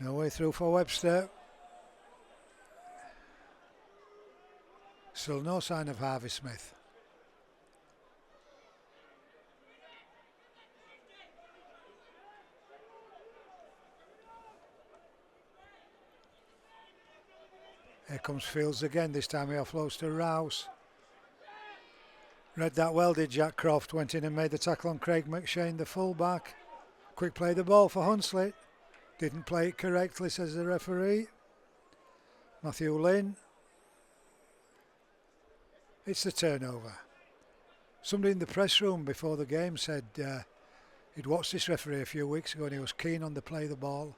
No way through for Webster. Still no sign of Harvey Smith. Here comes Fields again. This time he offloads to Rouse. Read that well, did Jack Croft. Went in and made the tackle on Craig McShane, the fullback. Quick play the ball for Hunslet. Didn't play it correctly, says the referee. Matthew Lynn. It's the turnover. Somebody in the press room before the game said he'd watched this referee a few weeks ago and he was keen on the play the ball.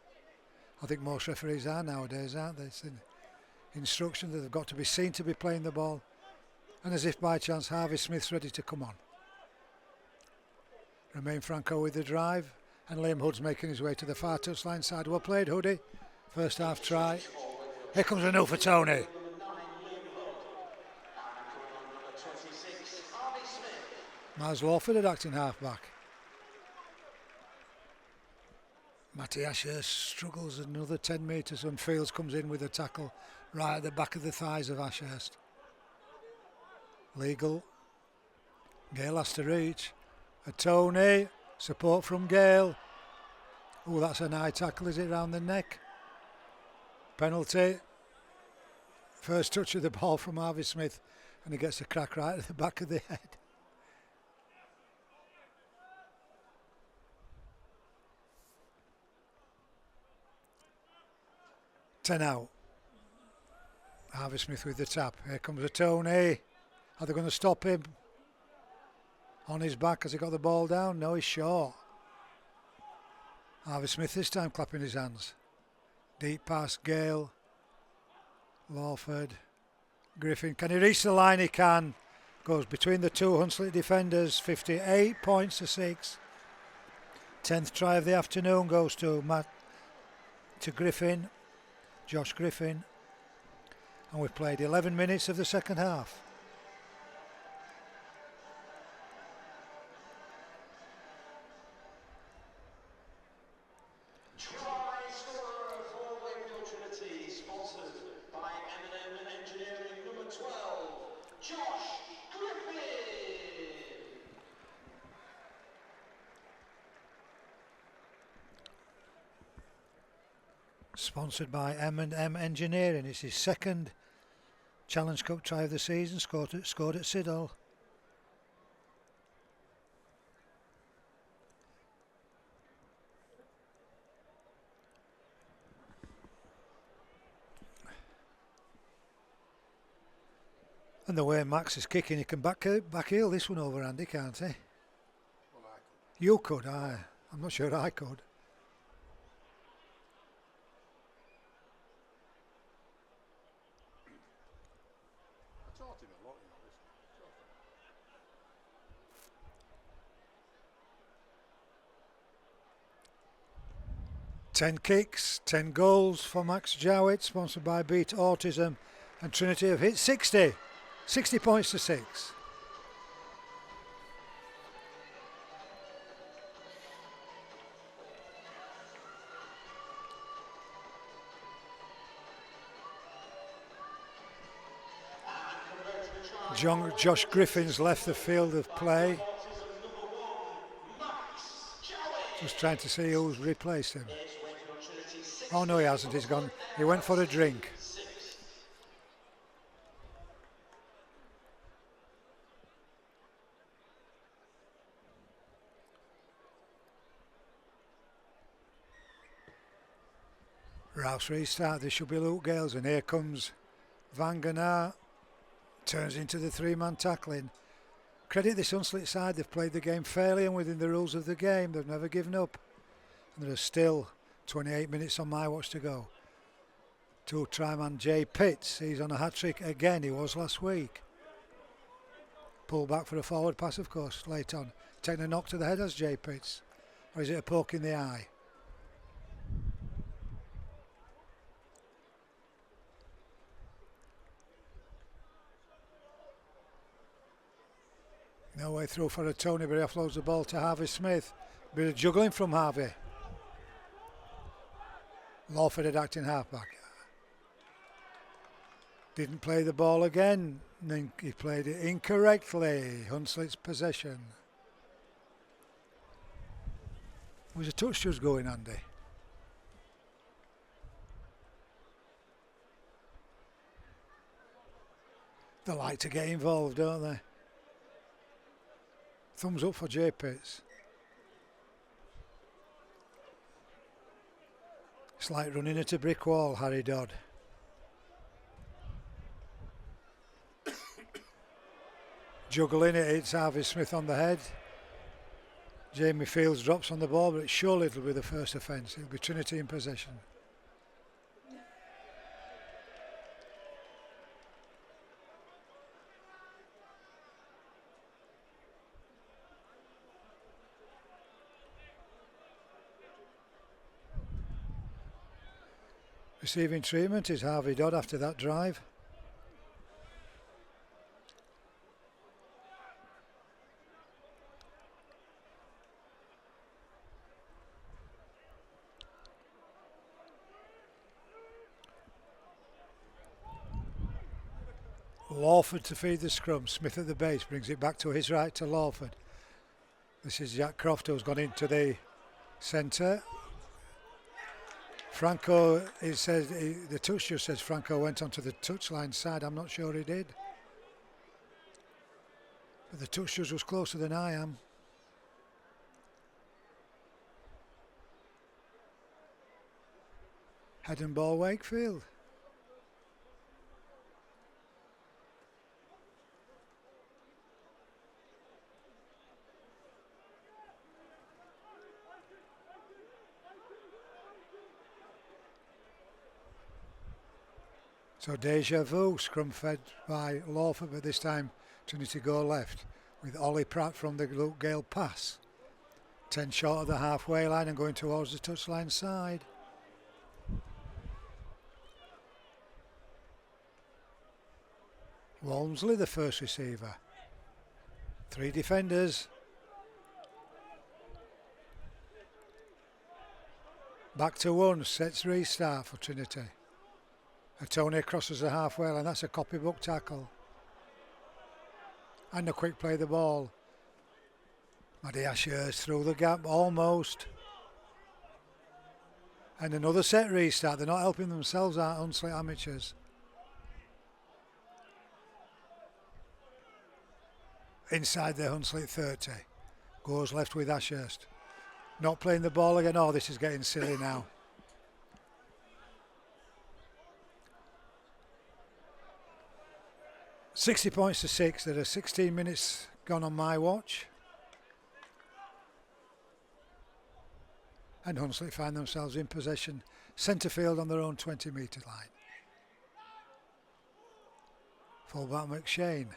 I think most referees are nowadays, aren't they? It's an instruction that they've got to be seen to be playing the ball. And as if by chance Harvey Smith's ready to come on. Romain Franco with the drive. And Liam Hood's making his way to the far touchline side. Well played, Hoodie. First half try. Here comes a new for Tony. Miles Lawford at acting half-back. Matty Ashurst struggles another 10 metres when Fields comes in with a tackle right at the back of the thighs of Ashurst. Legal. Gale has to reach. A Tony. Support from Gale. Oh, that's a high tackle, is it, round the neck? Penalty. First touch of the ball from Harvey Smith, and he gets a crack right at the back of the head. Ten out. Harvey Smith with the tap. Here comes a Tony. Are they going to stop him? On his back, has he got the ball down? No, he's short. Harvey Smith this time clapping his hands. Deep pass, Gale. Lawford. Griffin. Can he reach the line? He can. Goes between the two Hunslet defenders. 58 points to 6. 10th try of the afternoon goes to Griffin. Josh Griffin. And we've played 11 minutes of the second half. Wakefield Trinity, sponsored by M&M Engineering, number 12, Josh Griffin. Sponsored by M&M Engineering. It's his second Challenge Cup try of the season, scored at Siddal. And the way Max is kicking, he can back heel this one over Andy, can't he? Well, I could. You could, I'm not sure I could. I taught him a lot, you know, this. 10 kicks, 10 goals for Max Jowett, sponsored by Beat Autism, and Trinity have hit 60 points to 6. Josh Griffin's left the field of play. Just trying to see who's replaced him. Oh no, he hasn't, he's gone. He went for a drink. Ralph's restart, this should be Luke Gales, and here comes Van Ganaar. Turns into the 3-man tackling. Credit this Hunslet side, they've played the game fairly and within the rules of the game. They've never given up. And there are still 28 minutes on my watch to go. Two-try man Jay Pitts, he's on a hat-trick again, he was last week. Pull back for a forward pass, of course, late on. Taking a knock to the head as Jay Pitts. Or is it a poke in the eye? No way through for a Tony, but he offloads the ball to Harvey Smith. Bit of juggling from Harvey. Lawford had acting halfback. Didn't play the ball again. Then he played it incorrectly. Hunslet's possession. Was a touch just going, Andy? They like to get involved, don't they? Thumbs up for Jay Pitts. It's like running at a brick wall, Harry Dodd. Juggling it, hits Harvey Smith on the head. Jamie Fields drops on the ball, but surely it'll be the first offence. It'll be Trinity in possession. Receiving treatment is Harvey Dodd after that drive. Lawford to feed the scrum. Smith at the base brings it back to his right to Lawford. This is Jack Croft who's gone into the centre. Franco, it says the touch just says Franco went onto the touchline side. I'm not sure he did, but the touch just was closer than I am. Head and ball, Wakefield. So deja vu, scrum fed by Lawford, but this time Trinity go left with Ollie Pratt from the Luke Gale pass. 10 short of the halfway line and going towards the touchline side. Walmsley the first receiver. 3 defenders. Back to 1, sets restart for Trinity. Tony crosses the halfway line, that's a copybook tackle. And a quick play the ball. Maddie Ashurst through the gap, almost. And another set restart, they're not helping themselves out, Hunslet amateurs. Inside the Hunslet 30. Goes left with Ashurst. Not playing the ball again, oh this is getting silly now. 60 points to 6. There are 16 minutes gone on my watch. And Hunslet find themselves in possession, centre field on their own 20-metre line. Fullback McShane.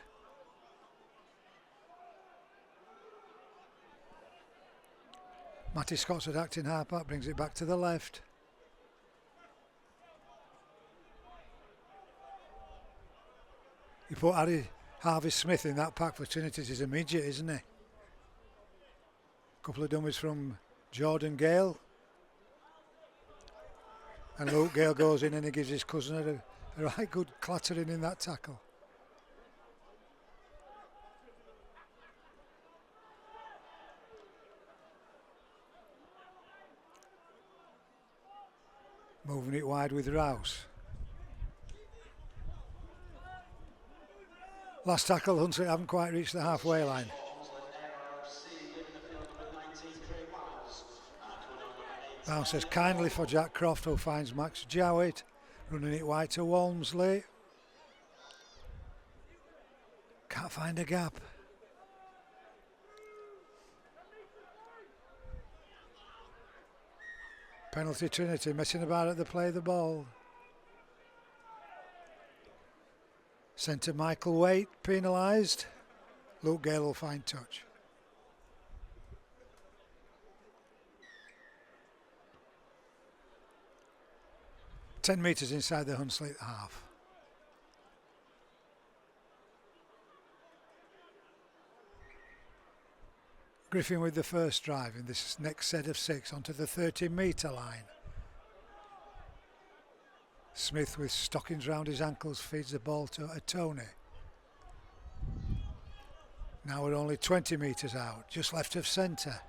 Matty Scott's at acting halfback, brings it back to the left. You put Harvey Smith in that pack for Trinity, he's a midget, isn't he? Couple of dummies from Jordan Gale. And Luke Gale goes in and he gives his cousin a right good clattering in that tackle. Moving it wide with Rouse. Last tackle, Hunslet haven't quite reached the halfway line. Bounces kindly for Jack Croft, who finds Max Jowett, running it wide to Walmsley. Can't find a gap. Penalty Trinity, messing about at the play of the ball. Centre Michael Waite penalised. Luke Gale will find touch. Ten metres inside the Hunslet half. Griffin with the first drive in this next set of 6 onto the 30-metre line. Smith with stockings round his ankles feeds the ball to Tony. Now we're only 20 metres out, just left of centre.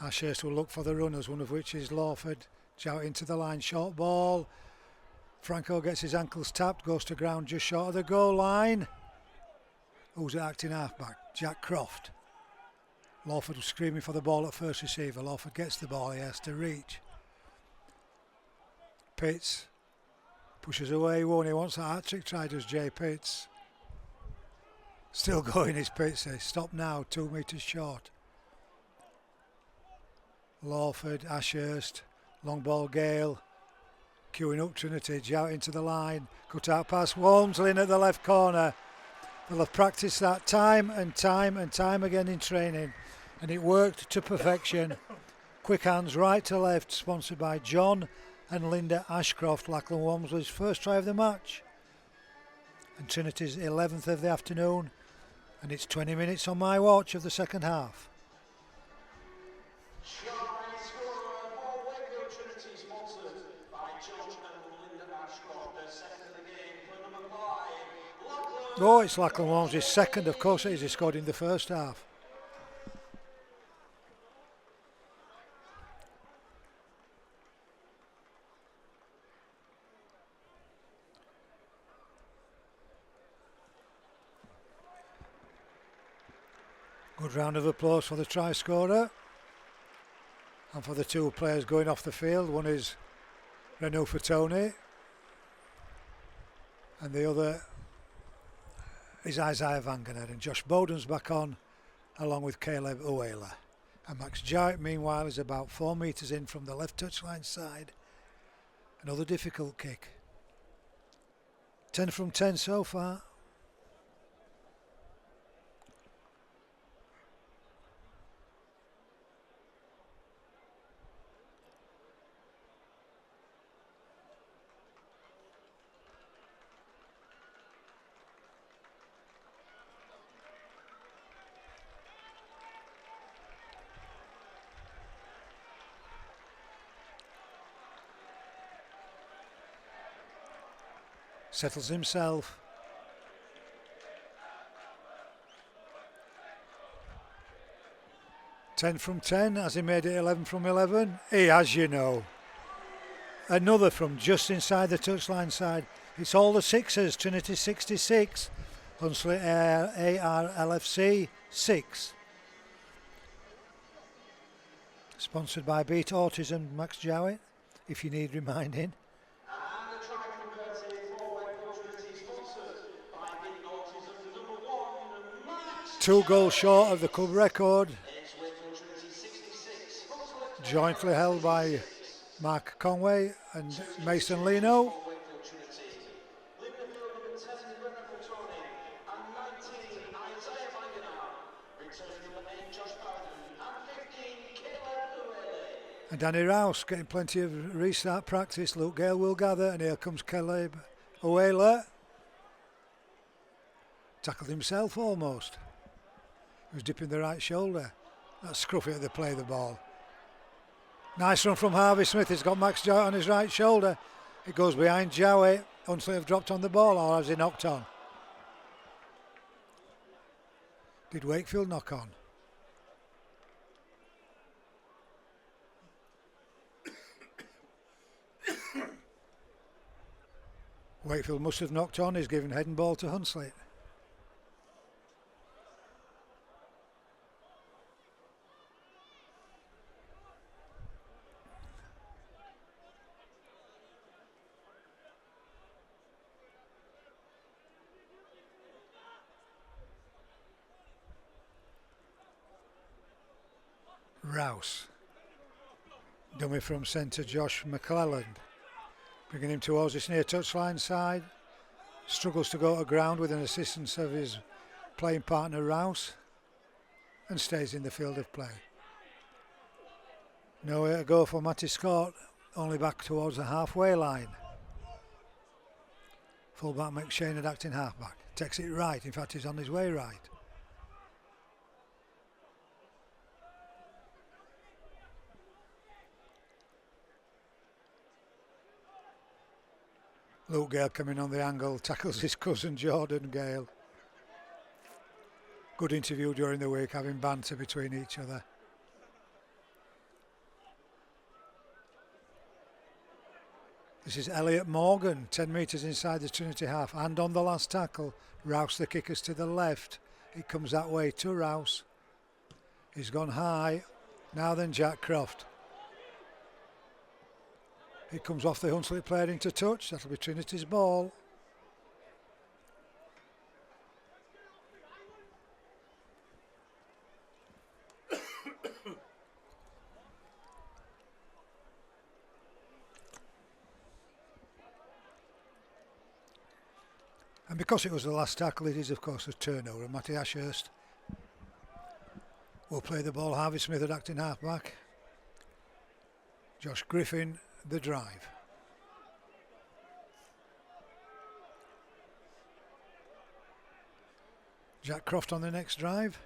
Ashurst will look for the runners, one of which is Lawford. Jout into the line, short ball. Franco gets his ankles tapped, goes to ground just short of the goal line. Who's acting halfback? Jack Croft. Lawford was screaming for the ball at first receiver. Lawford gets the ball, he has to reach. Pitts pushes away one, he wants a hat-trick try, does Jay Pitts. Still going is Pitts, stop now, 2 metres short. Lawford, Ashurst, long ball Gale, queuing up Trinity, Jout into the line, cut out pass, Walmsley in at the left corner. They'll have practiced that time and time and time again in training, and it worked to perfection. Quick hands right to left, sponsored by John and Linda Ashcroft, Lachlan Walmsley's first try of the match and Trinity's 11th of the afternoon, and it's 20 minutes on my watch of the second half. Wakefield Trinity, sponsored by John and Linda Ashcroft. Their second of the game for number 5. Oh, it's Lachlan Walmsley's second, of course it is, he scored in the first half. Good round of applause for the try scorer and for the 2 players going off the field. One is Renault Fatoni and the other is Isaiah Wangener, and Josh Bowden's back on along with Caleb Uwela. And Max Jowett meanwhile is about 4 metres in from the left touchline side. Another difficult kick. 10 from 10 so far. Settles himself. Ten from 10. Has he made it 11 from 11? He has, you know. Another from just inside the touchline side. It's all the sixes. Trinity 66. Hunslet ARLFC 6. Sponsored by Beat Autism, Max Jowett, if you need reminding. And the try 2 goals short of the club record, It's Wakefield Trinity 66. jointly held by Mark Conway and Mason Leno. For Wakefield Trinity. Leaving the field number 10, Betfred Challenge Cup, and 19, Isaiah Wagner. Returning number 8, Josh Bowden, and 15, Caleb Uele. And Danny Rouse getting plenty of restart practice. Luke Gale will gather, and here comes Caleb Uele. Tackled himself almost. He was dipping the right shoulder. That's scruffy at the play of the ball. Nice run from Harvey Smith. He's got Max Jowett on his right shoulder. It goes behind Jowett. Hunslet have dropped on the ball, or has he knocked on? Did Wakefield knock on? Wakefield must have knocked on. He's given head and ball to Hunslet. Rouse. Dummy from centre Josh McClelland. Bringing him towards this near touchline side. Struggles to go to ground with an assistance of his playing partner Rouse. And stays in the field of play. Nowhere to go for Matty Scott. Only back towards the halfway line. Fullback McShane at acting halfback. Takes it right. In fact, he's on his way right. Luke Gale coming on the angle, tackles his cousin Jordan Gale. Good interview during the week, having banter between each other. This is Elliot Morgan, 10 metres inside the Trinity half, and on the last tackle, Rouse the kickers to the left. It comes that way to Rouse. He's gone high. Now then Jack Croft. It comes off the Hunslet player into touch. That'll be Trinity's ball. And because it was the last tackle, it is of course a turnover. Matty Ashurst will play the ball. Harvey Smith at acting halfback. Josh Griffin the drive. Jack Croft on the next drive.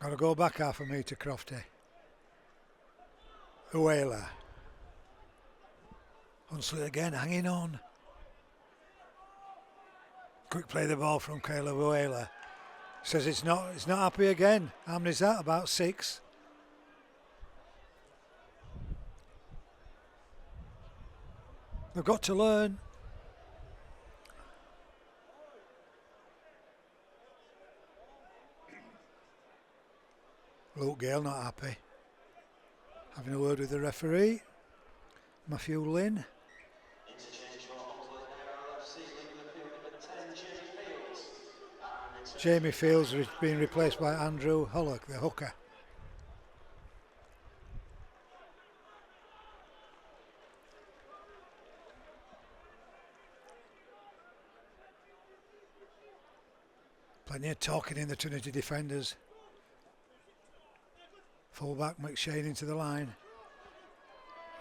Got to go back half a metre, Crofty. Uela. Hunslet again, hanging on. Quick play the ball from Caleb Uela. Says it's not happy again. How many is that? About 6. They've got to learn. Luke Gale not happy. Having a word with the referee. Matthew Lynn. Interchange for Hunslet ARLFC, leaving the field number 10, Jamie Fields. Jamie Fields is being replaced by Andrew Hullock, the hooker. Plenty of talking in the Trinity defenders. Fullback McShane into the line.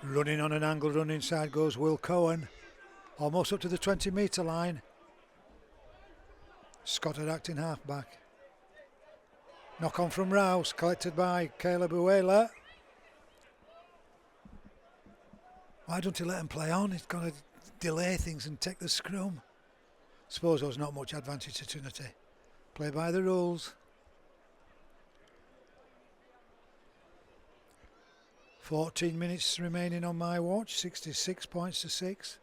Running on an angle, run inside goes Will Cohen. Almost up to the 20 metre line. Scott at acting halfback. Knock on from Rouse, collected by Caleb Uela. Why don't he let him play on? He's got to delay things and take the scrum. Suppose there was not much advantage to Trinity. Play by the rules. 14 minutes remaining on my watch, 66 points to 6.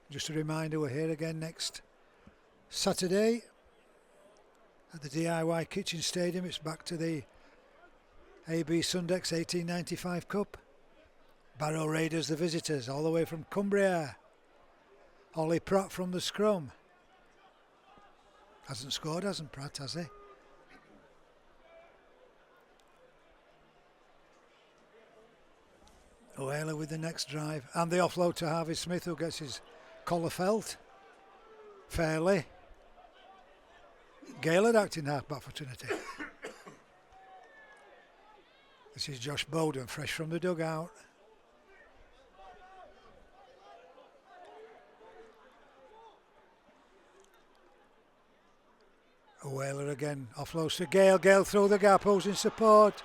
Just a reminder, we're here again next Saturday at the DIY Kitchen Stadium. It's back to the AB Sundex 1895 Cup. Barrow Raiders, the visitors, all the way from Cumbria. Ollie Pratt from the scrum. Hasn't scored, hasn't Pratt, has he? O'Hara with the next drive. And the offload to Harvey Smith, who gets his collar felt fairly. Gaylord acting half-back for Trinity. This is Josh Bowden, fresh from the dugout. O'Hara again, offloads to Gale. Gale through the gap, who's in support?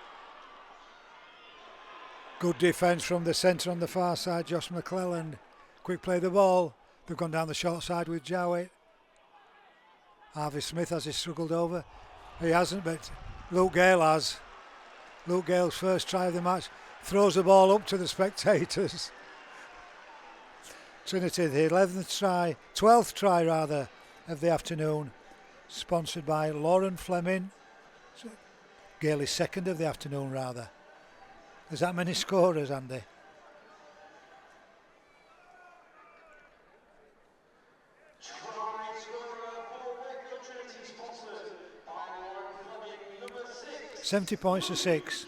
Good defence from the centre on the far side, Josh McClelland. Quick play the ball. They've gone down the short side with Jowett. Harvey Smith has he struggled over. He hasn't, but Luke Gale has. Luke Gale's first try of the match. Throws the ball up to the spectators. Trinity, the 12th try rather, of the afternoon. Sponsored by Lauren Fleming. Gale is second of the afternoon rather. There's that many scorers, Andy. Try scorer for Wakefield Trinity, sponsored by Lauren Fleming, number 6. 70 points to 6.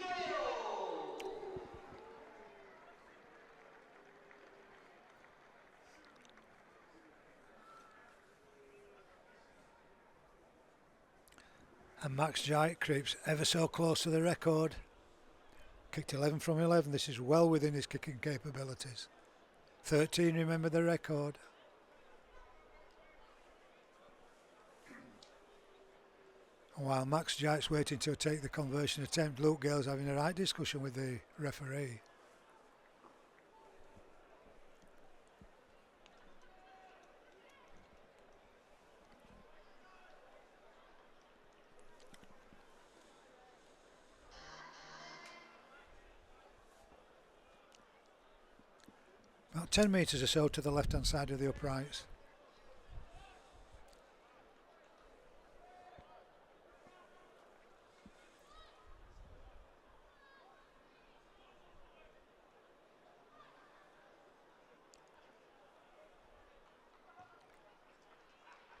And Max Jowett creeps ever so close to the record. Kicked 11 from 11. This is well within his kicking capabilities. 13, remember the record. And while Max Jowett's waiting to take the conversion attempt, Luke Gale's having a right discussion with the referee. About 10 metres or so to the left hand side of the uprights.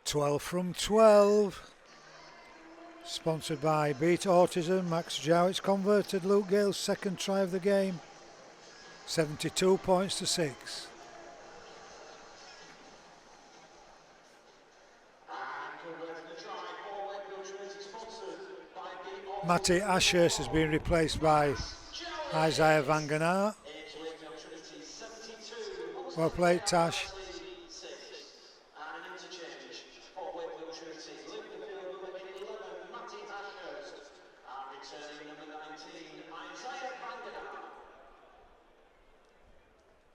"12 from 12. Sponsored by Beat Autism. Max Jowett's converted Luke Gale's second try of the game. 72 points to 6. Matty Ashurst has been replaced by Isaiah Vangenaar. Well played, Tash.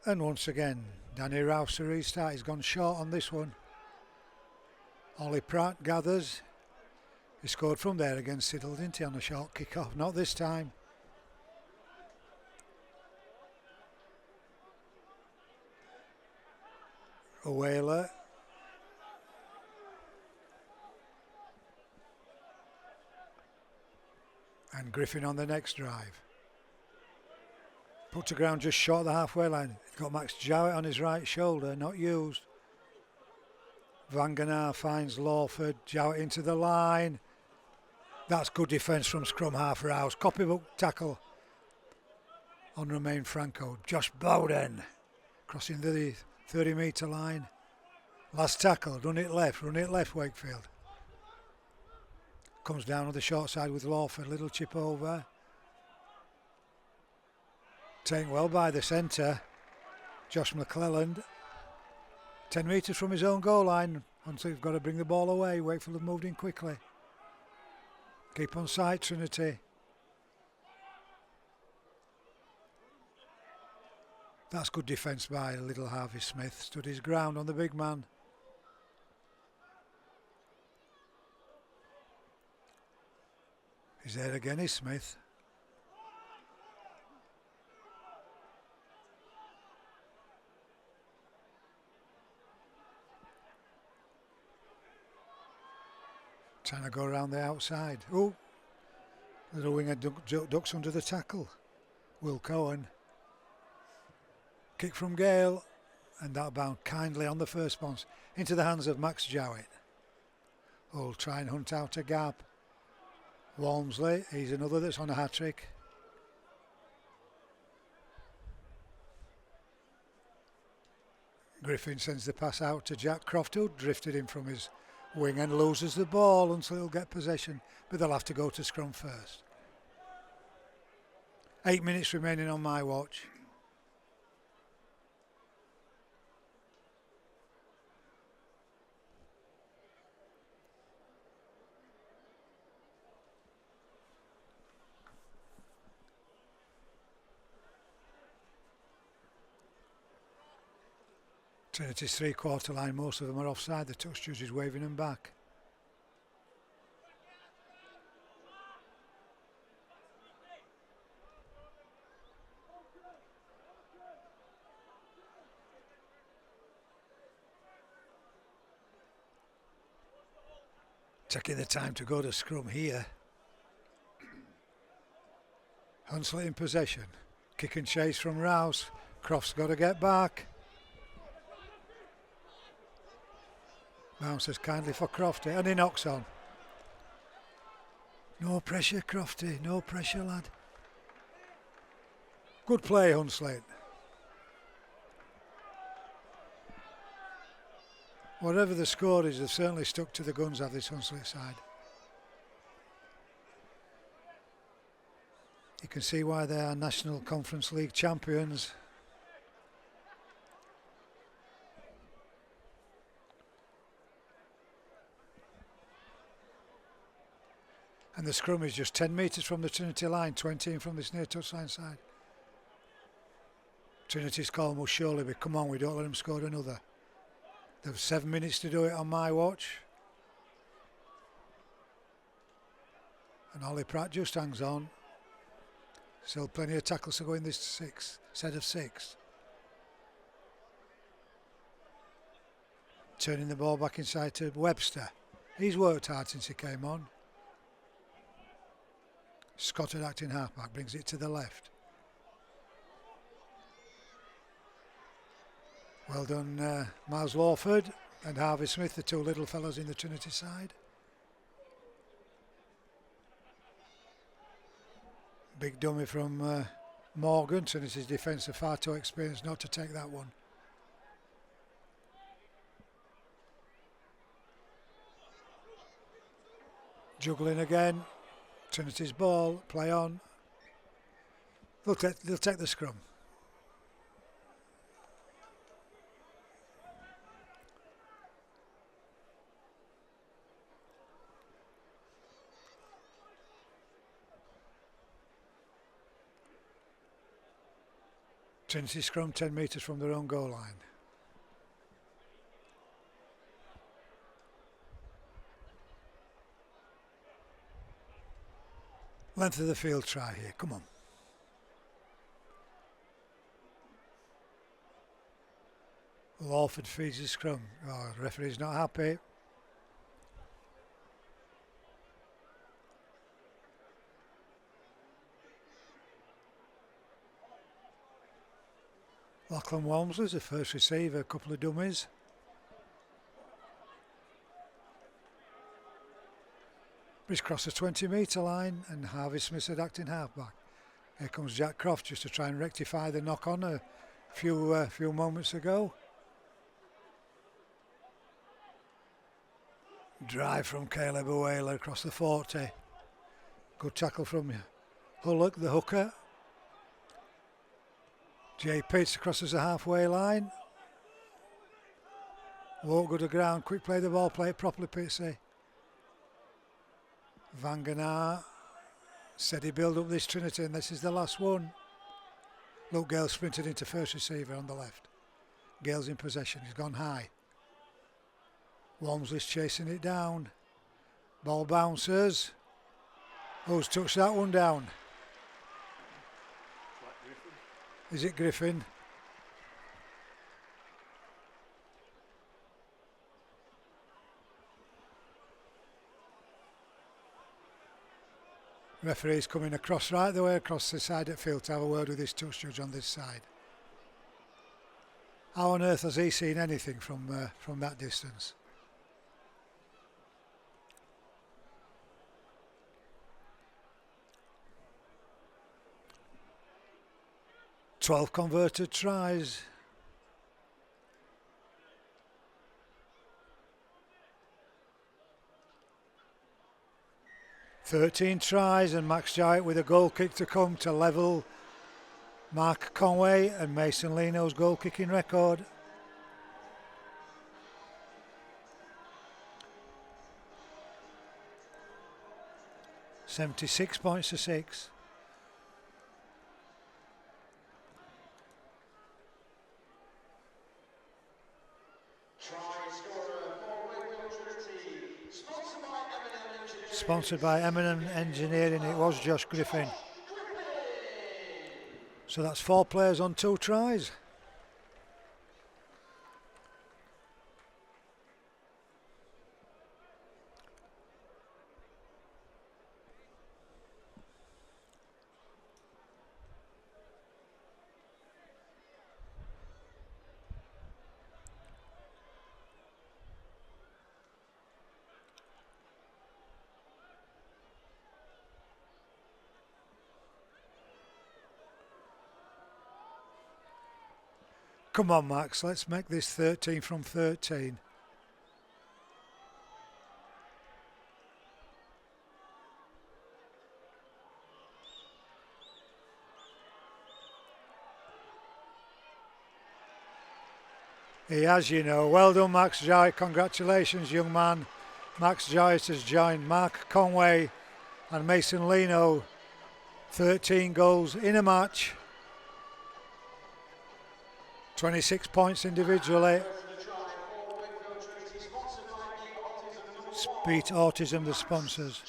And once again, Danny Rouse to restart. He's gone short on this one. Ollie Pratt gathers. He scored from there against Siddle, didn't he, on a short kick-off? Not this time. O'Hara. And Griffin on the next drive. Put to ground just short of the halfway line. Got Max Jowett on his right shoulder, not used. Vangenaar finds Lawford. Jowett into the line. That's good defence from scrum half Rouse. Copybook tackle on Romain Franco. Josh Bowden crossing the 30-metre line. Last tackle, run it left, Wakefield. Comes down on the short side with Lawford, little chip over. Taken well by the centre, Josh McClelland. 10 metres from his own goal line, until you've got to bring the ball away. Wakefield have moved in quickly. Keep on side, Trinity. That's good defence by little Harvey Smith. Stood his ground on the big man. He's there again, is Smith. Trying to go around the outside. Oh, little winger ducks under the tackle. Will Cohen. Kick from Gale, and that bound kindly on the first bounce into the hands of Max Jowett. Will try and hunt out a gap. Walmsley, he's another that's on a hat-trick. Griffin sends the pass out to Jack Croft, who drifted in from his wing and loses the ball until he'll get possession, but they'll have to go to scrum first. 8 minutes remaining on my watch. Trinity's three-quarter line, most of them are offside. The touch judge is waving them back. Taking the time to go to scrum here. Hunslet in possession. Kick and chase from Rouse. Croft's got to get back. Bounces kindly for Crofty, and he knocks on. No pressure, Crofty, no pressure, lad. Good play, Hunslet. Whatever the score is, they've certainly stuck to the guns, have this Hunslet side. You can see why they are National Conference League champions. And the scrum is just 10 metres from the Trinity line, 20 from this near touchline side. Trinity's call must surely be, come on, we don't let them score another. They've 7 minutes to do it on my watch. And Ollie Pratt just hangs on. Still plenty of tackles to go in this set of 6. Turning the ball back inside to Webster. He's worked hard since he came on. Scott at acting halfback brings it to the left. Well done, Miles Lawford and Harvey Smith, the two little fellows in the Trinity side. Big dummy from Morgan. Trinity's defence are far too experienced not to take that one. Juggling again. Trinity's ball, play on. They'll take the scrum. Trinity scrum 10 metres from their own goal line. Length of the field try here, come on. Lawford feeds his scrum. Oh, the referee's not happy. Lachlan Walmsley's the first receiver, a couple of dummies. He's crossed the 20-metre line and Harvey Smith's acting halfback. Here comes Jack Croft just to try and rectify the knock-on a few moments ago. Drive from Caleb Awela across the 40. Good tackle from Hullock, the hooker. Jay Pitts crosses the halfway line. Won't go to ground. Quick play the ball, play it properly, Pitsy. Van Genaar said he build up this Trinity and this is the last one. Luke Gale sprinted into first receiver on the left. Gale's in possession, he's gone high. Walmsley's chasing it down. Ball bounces. Who's touched that one down? Is it Griffin? Referee's coming across right the way across the side of the field to have a word with his touch judge on this side. How on earth has he seen anything from that distance? "12 converted tries." "13 tries, and Max Jowett with a goal kick to come to level Mark Conway and Mason Leno's goal kicking record. £76 points to 6. Sponsored by M&M Engineering. It was Josh Griffin. So that's 4 players on 2 tries. Come on, Max, let's make this 13 from 13. He has, you know. Well done, Max Jowett. Congratulations, young man. Max Jowett has joined Mark Conway and Mason Leno. 13 goals in a match. 26 points individually. Speed Autism, the sponsors.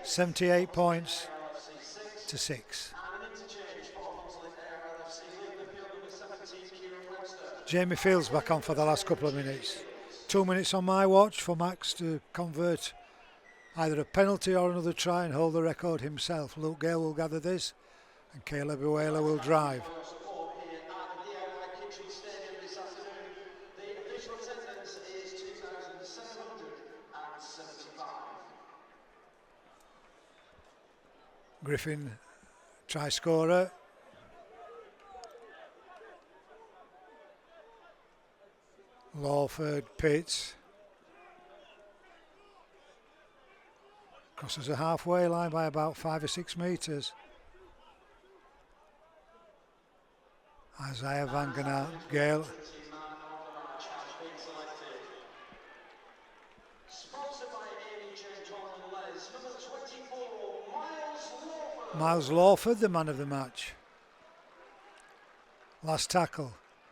78 points to 6. Jamie Fields back on for the last couple of minutes. 2 minutes on my watch for Max to convert either a penalty or another try and hold the record himself. Luke Gale will gather this, and Caleb Uela will drive. Griffin, try scorer. Lawford, Pitts. Crosses the halfway line by about 5 or 6 metres. Isaiah Van Ganaat, Gale. Miles Lawford, the man of the match. Last tackle,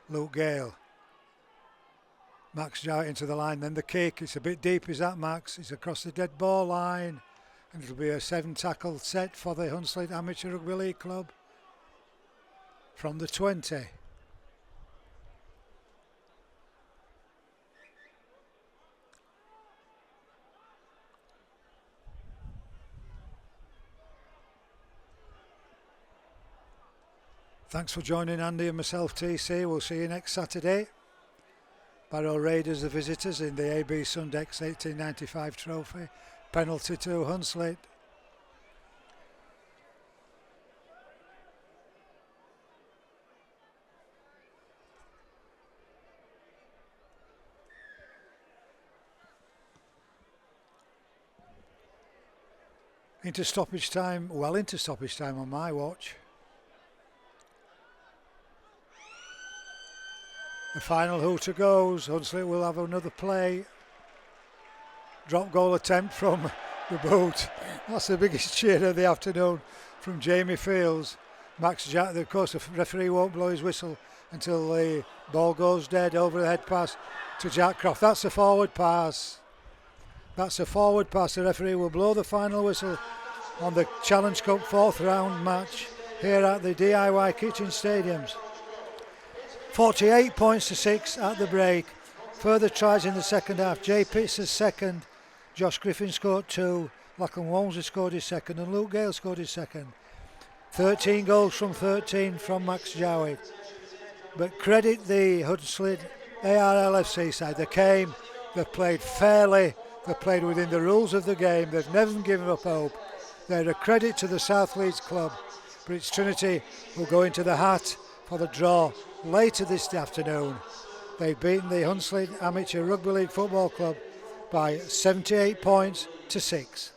Luke Gale. Max Jowett into the line, then the kick. It's a bit deep, is that, Max? It's across the dead ball line, and it'll be a 7 tackle set for the Hunslet Amateur Rugby League Club from the 20. Thanks for joining Andy and myself, TC. We'll see you next Saturday. Barrow Raiders, the visitors, in the AB Sundex 1895 trophy. Penalty to Hunslet. Into stoppage time, well into stoppage time on my watch. The final hooter goes. Hunslet will have another play. Drop goal attempt from the boot. That's the biggest cheer of the afternoon from Jamie Fields. Max Jack, of course, the referee won't blow his whistle until the ball goes dead. Over the head pass to Jack Croft. That's a forward pass. That's a forward pass. The referee will blow the final whistle on the Challenge Cup 4th round match here at the DIY Kitchen Stadiums. 48 points to 6 at the break. Further tries in the second half. Jay Pitts is second. Josh Griffin scored 2. Lachlan Walmsley scored his second, and Luke Gale scored his second. 13 goals from 13 from Max Jowett. But credit the Hunslet ARLFC side. They came, they played fairly, they played within the rules of the game, they've never given up hope. They're a credit to the South Leeds club, but it's Trinity who go into the hat for the draw later this afternoon. They've beaten the Hunslet Amateur Rugby League Football Club by 78 points to 6.